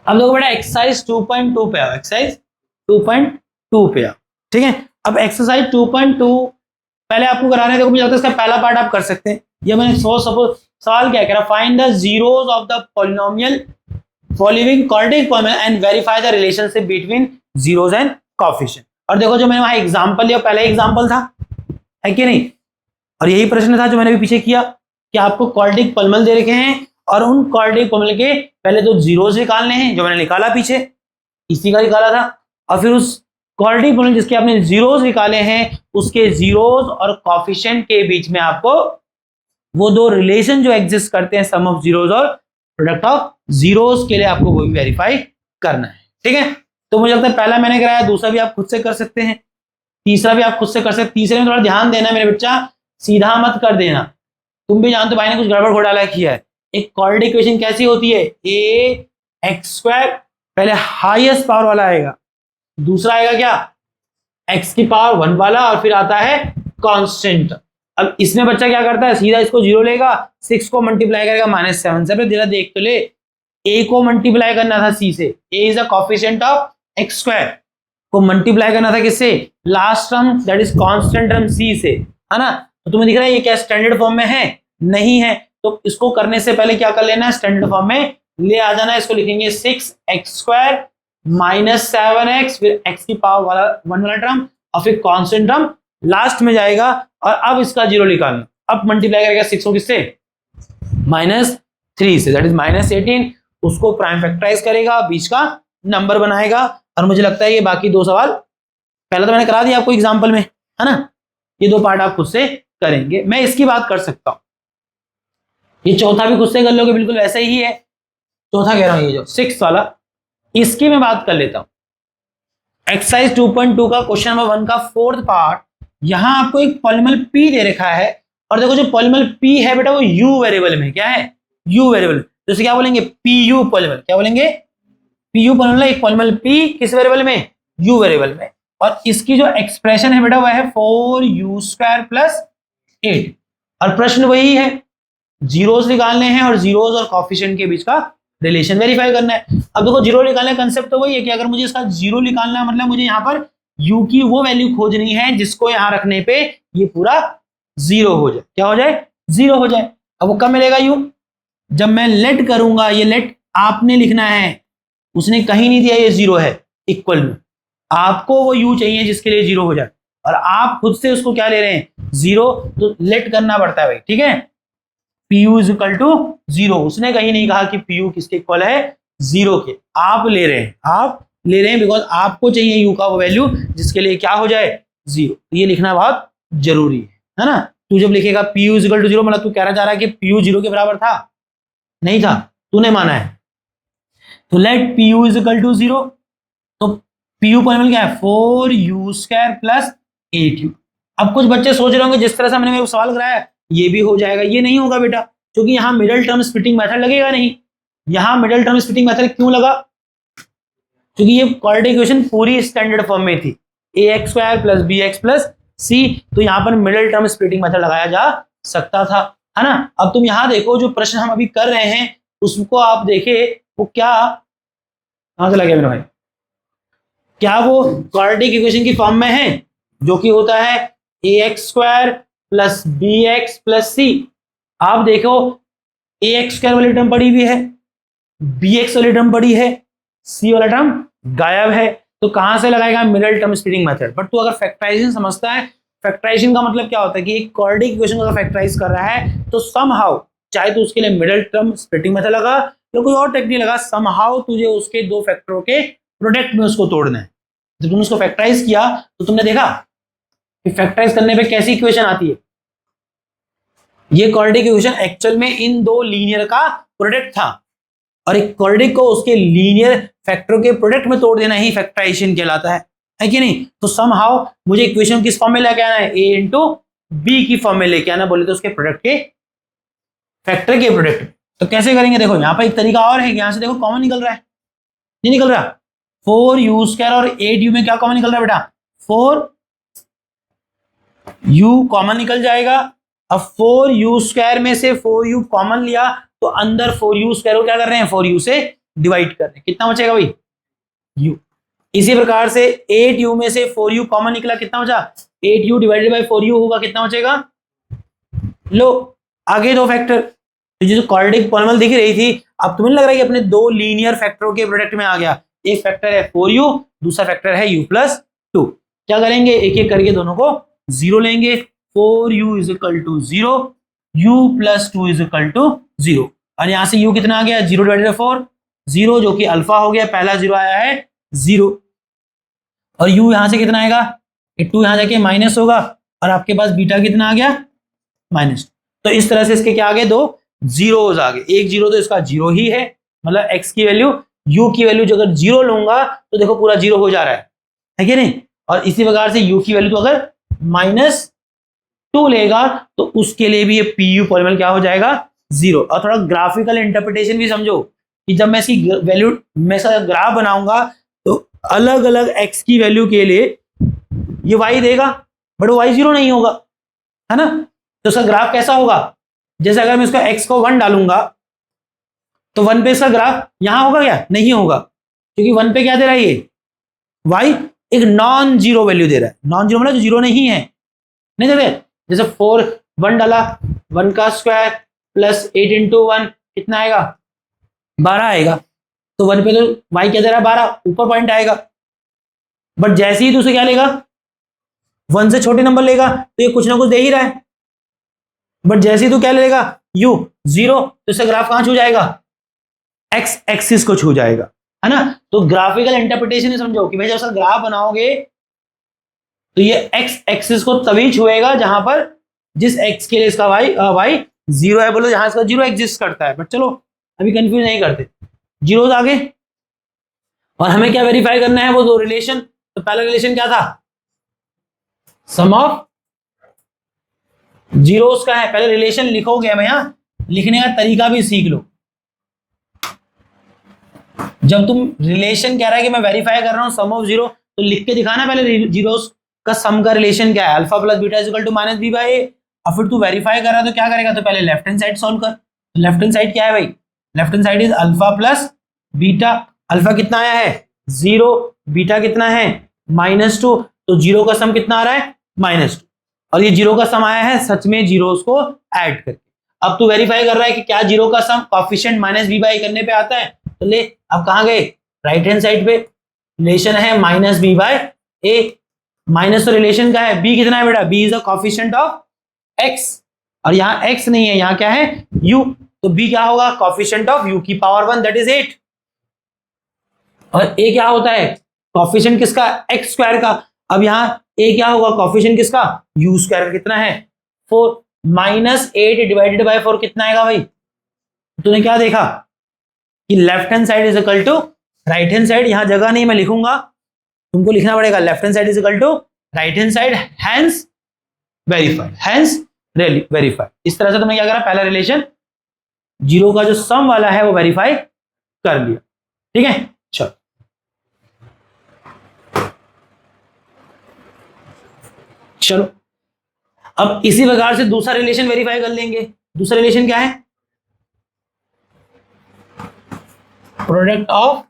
अब लोग बेटा एक्सरसाइज 2.2 पे आओ, एक्सरसाइज 2.2 पे आओ, ठीक है। अब एक्सरसाइज 2.2 पहले आपको कराने देखो, मुझे लगता है इसका पहला पार्ट आप कर सकते हैं। ये मैंने सपोज सवाल क्या कह रहा, find the zeros of the polynomial following quadratic polynomial and verify the relationship between zeros and coefficient. और देखो जो मैंने वहां एग्जांपल लिया, पहले एग्जांपल था, है कि नहीं, और यही प्रश्न था जो मैंने भी पीछे किया कि आपको क्वाड्रेटिक पॉलिनोमियल दे रखे हैं, और उन क्वाड्रेटिक पॉलिनोमियल के पहले तो जीरोस निकालने हैं, जो मैंने निकाला पीछे इसी का निकाला था, और फिर उस क्वाड्रेटिक पॉलिनोमियल जिसके आपने जीरोस निकाले हैं, उसके जीरोस और कोएफिशिएंट के बीच में आपको वो दो रिलेशन जो एग्जिस्ट करते हैं सम ऑफ जीरोस और प्रोडक्ट ऑफ जीरोस के लिए आपको वो भी वेरीफाई करना है, ठीक है। तो मुझे लगता है पहला मैंने कराया, दूसरा भी आप खुद से कर सकते हैं, तीसरा भी आप खुद से कर सकते हैं। तीसरे में थोड़ा ध्यान देना मेरे बच्चा, सीधा मत कर देना, तुम भी जानते हो भाई ने कुछ गड़बड़ घोटाला किया है। एक क्वाड्रेटिक इक्वेशन कैसी होती है, a x² पहले हाईएस्ट पावर वाला आएगा, दूसरा आएगा क्या x की पावर 1 वाला, और फिर आता है कांस्टेंट। अब इसमें बच्चा क्या करता है, सीधा इसको जीरो लेगा, 6 को मल्टीप्लाई करेगा -7 से, जरा देख तो ले, a को मल्टीप्लाई करना था c से, a is a coefficient of x² को मल्टीप्लाई करना था किससे, last term that is constant term c से, है ना। तो तुम्हें दिख रहा है ये क्या स्टैंडर्ड फॉर्म में है, नहीं है, तो इसको करने से पहले क्या कर लेना है, स्टैंडर्ड फॉर्म में ले आ जाना है। इसको लिखेंगे 6x² -7x, फिर x की पावर वाला 1 वाला टर्म और फिर कांस्टेंट टर्म लास्ट में जाएगा। और अब इसका जीरो निकालना, अब मल्टीप्लाई करेगा 6 को किससे, -3 से, दैट इज -18। उसको प्राइम फैक्टराइज करेगा, बीच का नंबर बनाएगा। और मुझे लगता है ये बाकी दो सवाल पहले तो मैंने करा दिया आपको एग्जाम्पल में, है ना। ये दो पार्ट आप खुद से करेंगे, मैं इसकी बात कर सकता हूं, ये चौथा भी खुद से कर लोगे, बिल्कुल वैसे ही है। चौथा कह रहा हूं, ये जो 6 वाला, इसकी मैं बात कर लेता हूं। एक्सरसाइज 2.2 का क्वेश्चन नंबर 1 का 4th पार्ट। यहां आपको एक पॉलीनोमियल p दे रखा है, और देखो जो पॉलीनोमियल p है बेटा वो u वेरिएबल में, क्या है, u वेरिएबल, तो इसे क्या बोलेंगे, pu पॉलीनोमियल, क्या बोलेंगे, pu पॉलीनोमियल। एक पॉलीनोमियल p किस वेरिएबल में, u वेरिएबल में। और इसकी जो एक्सप्रेशन है बेटा वह है 4u² + 8। और प्रश्न वही है, जीरोस निकालने हैं और जीरोस और कोफिशिएंट के बीच का रिलेशन वेरीफाई करना है। अब देखो जीरो निकालने का कंसेप्ट तो वही है कि अगर मुझे इसका जीरो निकालना है, मतलब मुझे यहाँ पर u की वो वैल्यू खोजनी है जिसको यहाँ रखने पे ये पूरा जीरो हो जाए, क्या हो जाए, जीरो हो जाए। अब वो कब मिलेगा u, जब मैं लेट करूंगा, ये लेट आपने लिखना है, उसने कहीं नहीं दिया ये जीरो है, इक्वल में आपको वो u चाहिए जिसके लिए जीरो हो जाए, और आप खुद से उसको क्या ले रहे हैं, जीरो, तो लेट करना पड़ता है भाई, ठीक है। PU = 0, उसने कहीं नहीं कहा कि PU किसके इक्वल है, जीरो के, आप ले रहे हैं, आप ले रहे हैं, बिकॉज आपको चाहिए u का वो वैल्यू जिसके लिए क्या हो जाए, जीरो। ये लिखना बहुत जरूरी है ना। तू जब लिखेगा PU = 0, मतलब तू कहना चाह रहा है कि PU 0 के बराबर था, नहीं था, तूने माना है। तो लेट PU = 0, तो PU पॉलीनोमियल क्या है, 4u² + 8u। अब कुछ बच्चे सोच रहे होंगे जिस तरह से मैंने मेरे को सवाल कराया ये भी हो जाएगा, ये नहीं होगा बेटा, क्योंकि यहाँ मिडिल टर्म स्प्लिटिंग मेथड लगेगा नहीं। यहाँ मिडिल टर्म स्प्लिटिंग मेथड क्यों लगा, क्योंकि ये क्वाड्रेटिक इक्वेशन पूरी स्टैंडर्ड फॉर्म में थी, ax² + bx + c, तो यहाँ पर मिडिल टर्म स्प्लिटिंग मेथड लगाया जा सकता था, है ना। अब तुम यहाँ देखो जो प्रश्न हम अभी कर रहे हैं उसको आप देखे, वो क्या, कहां चला गया मेरा भाई, क्या वो क्वाड्रेटिक इक्वेशन की फॉर्म में है, जो कि होता है ax² + bx + c। आप देखो ax² वाली टर्म पड़ी हुई है, bx वाली टर्म पड़ी है, c वाला टर्म गायब है, तो कहां से लगाएगा, middle term splitting method. But तू अगर फैक्टराइजेशन समझता है, फैक्टराइजेशन का मतलब क्या होता है कि एक क्वाड्रेटिक इक्वेशन को अगर फैक्टराइज कर रहा है तो समहाउ, चाहे तो उसके लिए मिडिल टर्म स्प्लिटिंग मेथड लगा या कोई और टेक्निक लगा, समहाउ तुझे उसके दो फैक्टरों के प्रोडक्ट में उसको तोड़ना है। जब तुमने उसको फैक्टराइज किया तो तुमने देखा कि फैक्टराइज करने पे कैसी इक्वेशन आती है। ये क्वाड्रेटिक इक्वेशन एक्चुअल में इन दो लीनियर का प्रोडक्ट था, और एक क्वाड्रेटिक को उसके लीनियर फैक्टरों के प्रोडक्ट में तोड़ देना ही फैक्टराइजेशन कहलाता है कि नहीं। तो समहाउ मुझे इक्वेशन किस फॉर्म में लेके आना है, a × b की फॉर्म में लेके आना, बोले तो उसके प्रोडक्ट के फैक्टर के प्रोडक्ट। तो कैसे करेंगे, देखो यहाँ पर एक तरीका और है, यहाँ से देखो कॉमन निकल रहा है, नहीं निकल रहा, 4u² और 8u में क्या कॉमन निकल रहा है बेटा, 4u कॉमन निकल जाएगा। अब 4u² में से 4u कॉमन लिया तो अंदर 4u² को क्या कर रहे हैं, 4u से डिवाइड कर रहे हैं, कितना बचेगा भाई, u। इसी प्रकार से 8u में से 4u कॉमन निकला, कितना बचा, 8u / 4u होगा, कितना बचेगा, लो आगे दो फैक्टर। तो जो क्वाड्रेटिक पॉलीनोमियल दिख रही थी, अब तुम्हें लग रहा है कि अपने दो लीनियर फैक्टरों के प्रोडक्ट में आ गया, एक फैक्टर है 4u, दूसरा फैक्टर है u + 2। क्या करेंगे, एक एक करके दोनों को जीरो लेंगे, 4u = 0, u + 2 = 0, और यहां से u कितना आ गया, 0 / 4, 0 जो कि अल्फा हो गया, पहला 0 आया है 0, और u यहां से कितना आएगा, 2 यहां जाके माइनस होगा, और आपके पास बीटा कितना आ गया, -2। तो इस तरह से इसके क्या आ गए, दो जीरोज आ गए, एक जीरो तो इसका जीरो ही है, मतलब x की वैल्यू, u की वैल्यू अगर जीरो लूंगा तो देखो पूरा जीरो हो जा रहा है कि नहीं। और इसी प्रकार से u की वैल्यू तो अगर -2 लेगा तो उसके लिए भी ये PU पॉलीनोमियल क्या हो जाएगा, 0। और थोड़ा ग्राफिकल इंटरप्रिटेशन भी समझो कि जब मैं इसकी वैल्यू, मैं इसका ग्राफ बनाऊंगा तो अलग अलग x की वैल्यू के लिए ये y देगा, बट वो y 0 नहीं होगा, है ना। तो इसका ग्राफ कैसा होगा, जैसे अगर मैं इसका x को 1 डालूंगा तो 1 पे इसका ग्राफ यहां होगा क्या, नहीं होगा, क्योंकि 1 पे क्या दे रहा है, ये y एक नॉन जीरो वैल्यू दे रहा है, नॉन जीरो मतलब जीरो नहीं है, नहीं दे रहे। जैसे 4 1 डाला, 1 का स्क्वायर + 8 × 1 कितना आएगा, 12 आएगा। तो 1 पे तो y क्या दे रहा है 12, ऊपर पॉइंट आएगा। बट जैसे ही दूसरे क्या लेगा 1 से छोटे नंबर लेगा तो ये कुछ ना कुछ दे ही रहा है। बट जैसे ही तू क्या लेगा u 0, तो इसका ग्राफ कहां छू जाएगा, x एक्सिस को छू जाएगा, है ना। तो ग्राफिकल इंटरप्रिटेशन समझो कि भाई जब सर ग्राफ बनाओगे तो ये x एक्सिस को तभी छुएगा जहां पर जिस x के लिए इसका y 0 है, बोलो जहां इसका 0 एग्जिस्ट करता है। बट चलो अभी कंफ्यूज नहीं करते, जीरोस आगे। और हमें क्या वेरीफाई करना है, वो दो रिलेशन। तो पहला रिलेशन क्या था, सम ऑफ जीरोस का है। पहले रिलेशन लिखोगे, मैं यहां लिखने का तरीका भी सीख लो। जब तुम रिलेशन कह रहा है कि मैं वेरीफाई कर रहा हूं सम ऑफ जीरो, तो लिख के दिखाना पहले जीरोस का सम का रिलेशन क्या है, alpha plus beta equal to minus B by a. और फिर तू वेरीफाई कर रहा है तो क्या करेगा, तो पहले लेफ्ट हैंड साइड सॉल्व कर। लेफ्ट हैंड साइड क्या है भाई, left hand side is alpha plus beta. Alpha कितना आया है 0, बीटा कितना है -2, तो जीरो का सम कितना आ रहा है -2। और ये जीरो का सम आया है सच में जीरोस को ऐड करके। अब तू वेरीफाई कर रहा है कि क्या जीरो का sum coefficient minus B by करने पे आता है, तो ले अब कहां गए, राइट हैंड साइड पे रिलेशन है minus B by A. Minus तो रिलेशन का है, बी कितना है बेटा, B is the coefficient of X, और यहाँ एक्स नहीं है, यहाँ क्या है u, तो b क्या होगा, कोएफिशिएंट ऑफ u की पावर 1 दैट इज 8। और a क्या होता है, कोएफिशिएंट किसका, x स्क्वायर का। अब यहाँ a क्या होगा, कोएफिशिएंट किसका, u स्क्वायर का। कितना है 4, -8 डिवाइडेड बाय 4 कितना आएगा भाई। तूने क्या देखा कि left hand side is equal to right hand side. यहां जगह नहीं, मैं लिखूंगा, तुमको लिखना पड़ेगा left hand side is equal to right hand side, hence verify, hence verify. इस तरह से तुमने क्या करा, पहला रिलेशन जीरो का जो सम वाला है वो वेरीफाई कर लिया। ठीक है, चलो चलो अब इसी प्रकार से दूसरा रिलेशन वेरीफाई कर लेंगे। दूसरा रिलेशन क्या है, product of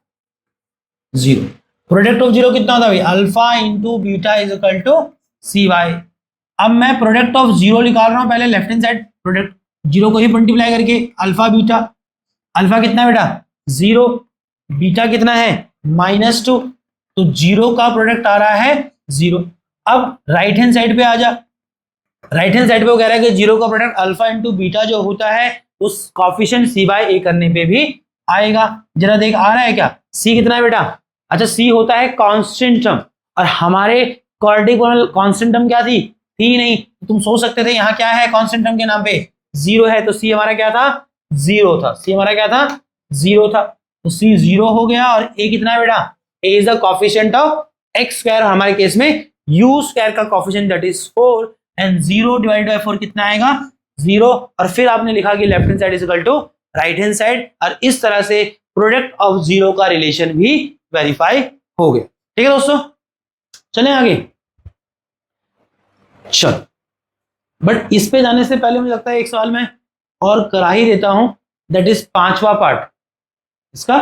zero. Product of zero कितना होता है भाई, alpha into beta is equal to C Y. अब मैं प्रोडक्ट ऑफ जीरो निकाल रहा हूं, पहले left hand side product zero को ही मल्टीप्लाई करके, अल्फा बीटा। अल्फा कितना है बेटा 0, बीटा कितना है -2, तो जीरो का प्रोडक्ट आ रहा है 0। अब राइट हैंड साइड पे आ जा, राइट हैंड साइड पे वो कह रहा है कि जीरो का प्रोडक्ट अल्फा इंटू बीटा जो होता है उस कोएफिशिएंट सी बाय ए करने पे भी आएगा। जरा देख आ रहा है क्या, सी कितना है बेटा, अच्छा सी होता है कांस्टेंट टर्म, और हमारे क्वाड्रेटिक कांस्टेंट टर्म क्या थी नहीं। तुम सोच सकते थे यहाँ क्या है कांस्टेंट टर्म के नाम पे 0 है, तो सी हमारा क्या था 0 था, सी हमारा क्या था 0 था, तो सी 0 हो गया। और ए कितना है बेटा, a is the coefficient of x square, हमारे केस में यू स्क्वायर का coefficient that is 4, and 0 divide by 4 कितना आएगा 0। और फिर आपने लिखा कि left hand side is equal to right hand side, और इस तरह से प्रोडक्ट ऑफ जीरो का रिलेशन भी वेरीफाई हो गया। ठीक है दोस्तों, चलें आगे। चलो, बट इस पे जाने से पहले मुझे लगता है एक सवाल मैं और करा ही देता हूं, दैट इज पांचवा पार्ट। इसका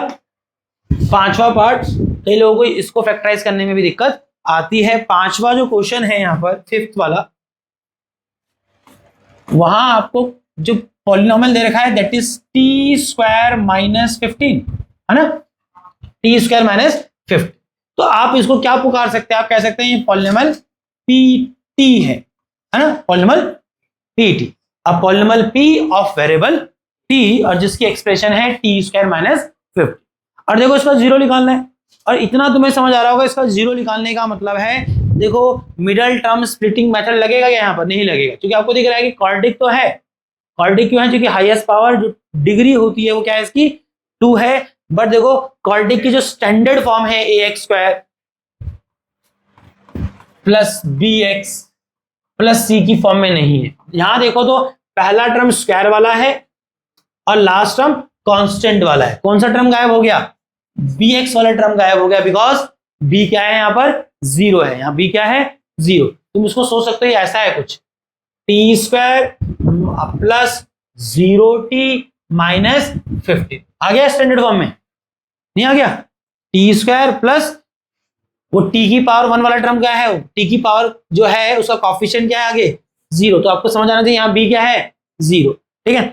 पांचवा पार्ट, कई लोगों को इसको फैक्टराइज करने में भी दिक्कत आती है। पांचवा जो क्वेश्चन है यहाँ पर, फिफ्थ वाला, वहां आपको जो पॉलिनोमियल दे रखा है दैट इज टी स्क्वायर -15, है ना, टी स्क्वायर -15। तो आप इसको क्या पुकार सकते हैं, आप कह सकते हैं ये पॉलिनोमियल पीटी है ना, पॉलिनोमियल पीटी। अब polynomial P of variable T, और जिसकी एक्सप्रेशन है टी स्क्वायर -15। और देखो इसका जीरो निकालना है, और इतना तुम्हें समझ आ रहा होगा, इसका जीरो निकालने का मतलब है, देखो मिडल टर्म स्प्लिटिंग मेथड लगेगा क्या, यहाँ पर नहीं लगेगा, क्योंकि आपको दिख रहा है कि क्वाड्रेटिक तो है। क्वाड्रेटिक क्यों है, क्योंकि हाईएस्ट पावर जो डिग्री होती है वो क्या है इसकी 2 है। बट देखो क्वाड्रेटिक की जो स्टैंडर्ड फॉर्म है ax square plus bx plus c की फॉर्म में नहीं है। यहां देखो तो पहला टर्म स्क्वायर वाला है और लास्ट टर्म कांस्टेंट वाला है। कौन सा टर्म गायब हो गया, bx वाला टर्म गायब हो गया, बिकॉज b क्या है यहाँ पर 0 है, यहाँ b क्या है 0। तुम इसको सोच सकते हो ऐसा है कुछ, टी स्क्वायर प्लस 0t -15 आ गया स्टैंडर्ड फॉर्म में, नहीं आ गया, टी स्क्वायर प्लस वो टी की पावर 1 वाला टर्म क्या है, टी की पावर जो है उसका कोएफिशिएंट क्या है आगे 0, तो आपको समझ आना चाहिए यहाँ b क्या है 0। ठीक है,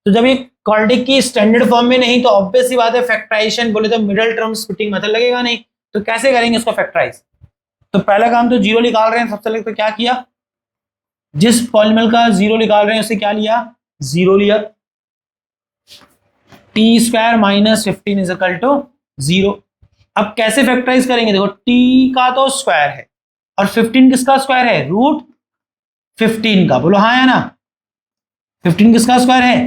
तो जब ये क्वाड्रेटिक की स्टैंडर्ड फॉर्म में नहीं तो ऑब्वियस सी बात है फैक्टराइजेशन बोले तो मिडिल टर्म स्प्लिटिंग मेथड लगेगा नहीं, तो कैसे करेंगे उसको फैक्टराइज। तो पहला काम तो जीरो निकाल रहे हैं, सबसे पहले तो क्या किया, जिस पॉलिनोमियल का जीरो निकाल रहे हैं उससे क्या लिया, जीरो लिया। T square minus 15 is equal to zero. अब कैसे फैक्टराइज करेंगे, देखो टी का तो स्क्वायर है और 15 किसका स्क्वायर है, रूट 15 का, बोलो हाँ या ना। 15 किसका स्क्वायर है,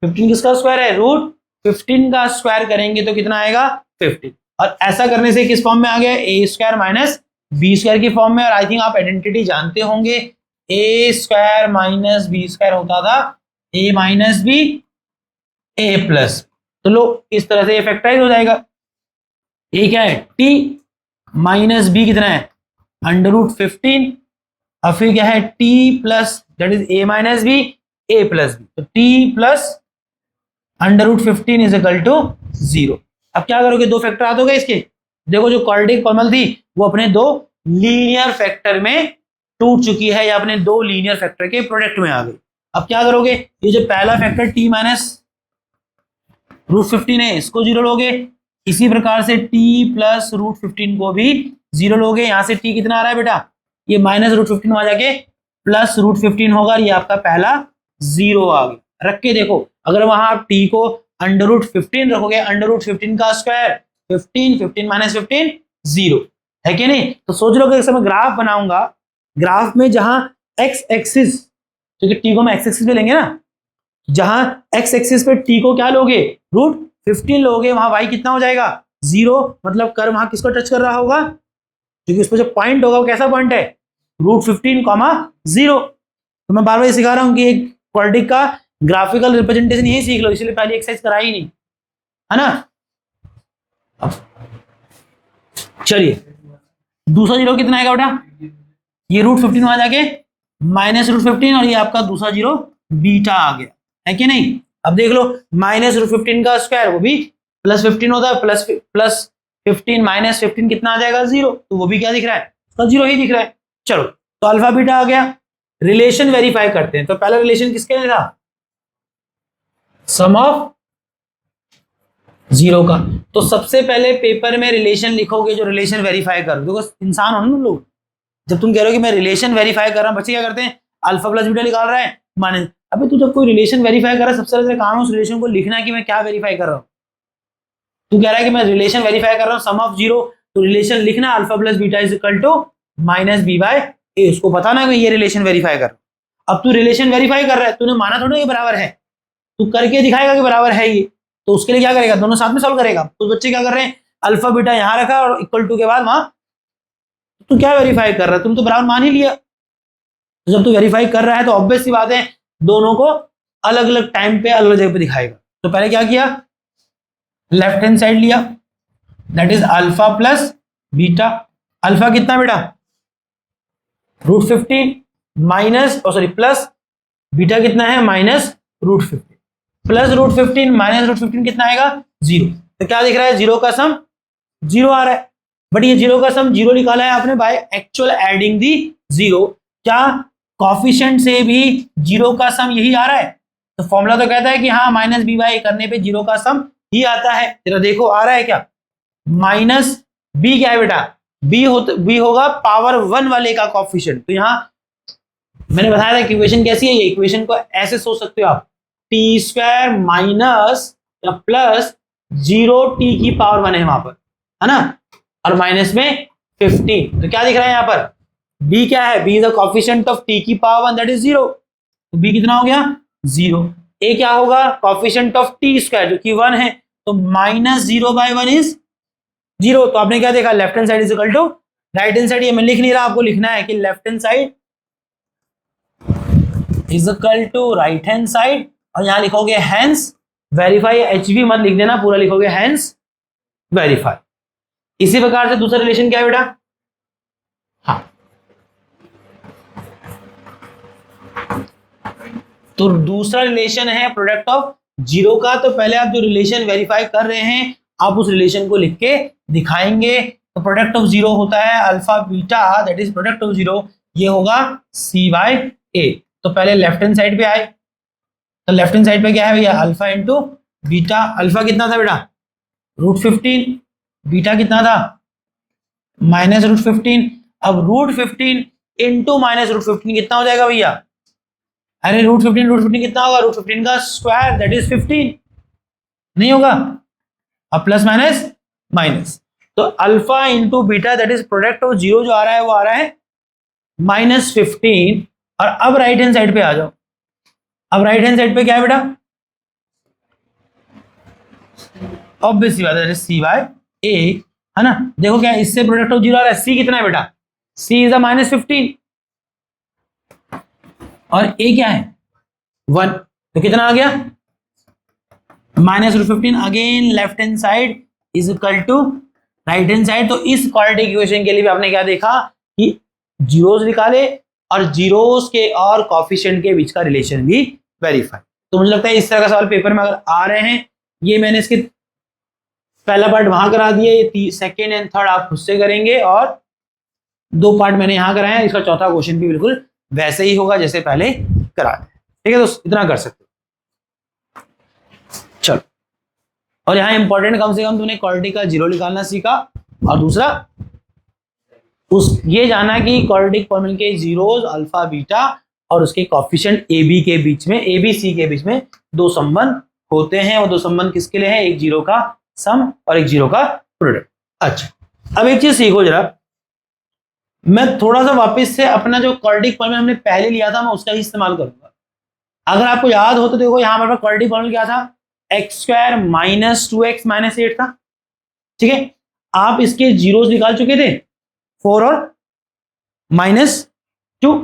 15 किसका स्क्वायर है, रूट 15 का स्क्वायर करेंगे तो कितना आएगा 15। और ऐसा करने से किस फॉर्म में आ गया, ए स्क्वायर माइनस बी स्क्वायर की फॉर्म में। और आई थिंक आप आइडेंटिटी जानते होंगे, ए स्क्वायर माइनस बी स्क्वायर होता था ए माइनस बी ए प्लस। तो लो इस तरह से ये फैक्टराइज हो जाएगा। ए क्या है, टी माइनस बी कितना है, अंडर रूट 15, और फिर क्या है T plus that is a minus b a plus b, तो T plus under root 15 is equal to zero. अब क्या करोगे, दो फैक्टर आ दोगे इसके, देखो जो क्वाड्रेटिक पॉलिनोमियल थी वो अपने दो लीनियर फैक्टर में टूट चुकी है या अपने दो लीनियर फैक्टर के प्रोडक्ट में आ गई। अब क्या करोगे, ये जो पहला फैक्टर टी माइनस रूट 15 है इसको जीरो लोगे, इसी प्रकार से टी प्लस रूट 15 को भी जीरो लोगे। यहां से टी कितना आ रहा है बेटा, ये माइनस रूट 15 वहां जाके प्लस रूट 15 होगा, ये आपका पहला जीरो आ गया। रख के देखो, अगर वहां आप टी को अंडर रूट 15 रखोगे, अंडर रूट 15 का स्क्वायर 15, 15 माइनस 15 जीरो है कि नहीं। तो सोच लो कि मैं ग्राफ बनाऊंगा, ग्राफ में जहां एक्स एक्सिस, क्योंकि टी को हम एक्स एक्सिस पे लेंगे ना, जहां एक्स एक्सिस पे टी को क्या लोगे, रूट 15 लोगे, वहां वाई कितना हो जाएगा जीरो। मतलब कर्व वहां किसको टच कर रहा होगा, क्योंकि उस पर जो पॉइंट होगा वो कैसा पॉइंट है, रूट 15 कॉमा जीरो। तो मैं बार बार सिखा रहा हूं कि एक क्वाड्रेटिक का ग्राफिकल रिप्रेजेंटेशन यही सीख लो, इसलिए पहली एक्सरसाइज कराई नहीं है ना। चलिए दूसरा जीरो कितना आएगा बेटा, ये रूट 15 वहां जाके माइनस रूट 15 और ये आपका दूसरा जीरो बीटा आ गया है कि नहीं। अब देख लो माइनस रूट 15 का स्क्वायर वो भी प्लस 15 होता है, प्लस 15 माइनस 15 कितना आ जाएगा जीरो, तो वो भी क्या दिख रहा है, तो जीरो ही दिख रहा है। चलो तो अल्फा बीटा आ गया, रिलेशन वेरीफाई करते हैं। तो पहला रिलेशन किसके लिए था, सम ऑफ जीरो का। तो सबसे पहले पेपर में रिलेशन लिखोगे जो रिलेशन वेरीफाई कर, देखो इंसान हो ना लोग, जब तुम कह रहे हो कि मैं रिलेशन वेरीफाई कर रहा हूं, बच्चे क्या करते हैं अल्फा प्लस बीटा निकाल रहा है माइनस। अबे तू जब कोई रिलेशन वेरीफाई कर रहा है, सबसे पहले काम है उस रिलेशन को लिखना है कि मैं क्या वेरीफाई कर रहा हूं। तू कह रहा है कि मैं रिलेशन वेरीफाई कर रहा हूं सम ऑफ जीरो, तो रिलेशन लिखना alpha plus beta is equal to minus b by a, उसको बताना है मैं ये रिलेशन वेरीफाई कर रहा हूं। अब तू रिलेशन वेरीफाई कर रहा है, तूने माना थोड़ा ये बराबर है, तू करके दिखाएगा कि बराबर है ये, तो उसके लिए क्या करेगा, दोनों साथ में सॉल्व करेगा। तो बच्चे क्या कर रहे हैं, अल्फा बीटा यहां रखा और इक्वल टू के बाद वहां, तू क्या वेरीफाई कर रहा है, तुम तो बराबर मान ही लिया। तो जब तू वेरीफाई कर रहा है तो ऑब्वियस सी बात है दोनों को अलग अलग टाइम पे अलग जगह पे दिखाएगा। तो पहले क्या किया, लेफ्ट हैंड साइड लिया, that is alpha plus beta. Alpha कितना बेटा, root 15 minus sorry plus beta कितना है minus root 15, plus root 15 minus root 15 कितना आएगा जीरो। तो क्या दिख रहा है, जीरो का सम जीरो आ रहा है, बट ये जीरो का सम जीरो निकाला है आपने by actual adding the zero. क्या कॉफिशिएंट से भी जीरो का सम यही आ रहा है, तो फॉर्मूला तो कहता है कि हाँ माइनस बी बाई करने पे जीरो का सम ही आता है। तेरा देखो आ रहा है क्या, माइनस बी क्या है बेटा, बी होगा पावर 1 वाले का कॉफिशिएंट। तो यहां मैंने बताया था इक्वेशन कैसी है, ये इक्वेशन को ऐसे सोच सकते हो आप, टी स्क्वायर माइनस या प्लस जीरो टी की पावर 1 है वहां पर, है ना, और माइनस में 15। तो क्या दिख रहा है यहाँ पर, b क्या है, b is the coefficient of t की पावर 1 दैट इज जीरो। तो b कितना हो गया जीरो। a क्या होगा, कोएफिशिएंट ऑफ t स्क्वायर जो कि 1 है, तो minus zero by 1 is zero. तो आपने क्या देखा, left hand side is equal to right hand side. ये मैं लिख नहीं रहा, आपको लिखना है कि left hand side is equal to right hand side, और यहां लिखोगे हेंस वेरीफाई, HV मत लिख देना, पूरा लिखोगे हेंस वेरीफाई। इसी प्रकार से दूसरा रिलेशन क्या है बेटा, हाँ तो दूसरा रिलेशन है प्रोडक्ट ऑफ जीरो का। तो पहले आप जो रिलेशन वेरीफाई कर रहे हैं आप उस रिलेशन को लिख के दिखाएंगे। तो प्रोडक्ट ऑफ जीरो होता है alpha beta that is product of zero, ये होगा C बाय A। तो पहले लेफ्ट हैंड साइड पे आए, तो लेफ्ट हैंड साइड पे क्या है भैया, अल्फा इंटू बीटा। अल्फा कितना था बेटा, √15, बीटा कितना था, -√15। अब √15 इंटू -√15 कितना हो जाएगा भैया, अरे √15 कितना होगा, √15 का स्क्वायर दैट इज 15, नहीं होगा। अब प्लस माइनस माइनस, तो alpha into beta that is product of zero जो आ रहा है वो आ रहा है -15। और अब राइट हैंड साइड पे आ जाओ। अब राइट हैंड साइड पे क्या है बेटा, ऑब्वियस सी बात है C/A है ना। देखो क्या है, इससे प्रोडक्ट ऑफ जीरो आ रहा है, C कितना है बेटा, C इज -15 और A क्या है 1, तो कितना आ गया -15। Again left hand side is equal to right hand side. तो इस क्वाड्रेटिक इक्वेशन के लिए भी आपने क्या देखा कि जीरोस निकाले और जीरोस के और कोफिशिएंट के बीच का रिलेशन भी वेरीफाई। तो मुझे लगता है इस तरह का सवाल पेपर में अगर आ रहे हैं, ये मैंने इसके पहला पार्ट वहां करा दिया, ये सेकेंड एंड थर्ड आप खुद से करेंगे और 2 पार्ट मैंने यहां कराए हैं। इसका चौथा क्वेश्चन भी बिल्कुल वैसे ही होगा जैसे पहले करा दिया, ठीक है दोस्त, इतना कर सकते हो। चलो, और यहाँ इंपॉर्टेंट कम से कम तुमने क्वाड्रेटिक का जीरो निकालना सीखा, और दूसरा ये जाना कि क्वाड्रेटिक पॉलिनोमियल के जीरोस अल्फा बीटा और उसके कोफिशिएंट ए बी के बीच में, ए बी सी के बीच में 2 संबंध होते हैं। वो 2 संबंध किसके लिए है, एक जीरो का सम और एक जीरो का प्रोडक्ट। अच्छा, अब एक चीज सीखो जरा, मैं थोड़ा सा वापस से अपना जो क्वाड्रेटिक पॉलिनोमियल हमने पहले लिया था मैं उसका ही इस्तेमाल करूंगा। अगर आपको याद हो तो देखो यहाँ पर क्वाड्रेटिक पॉलिनोमियल क्या था, x² - 2x - 8 था, ठीक है। आप इसके जीरोस निकाल चुके थे 4 और -2।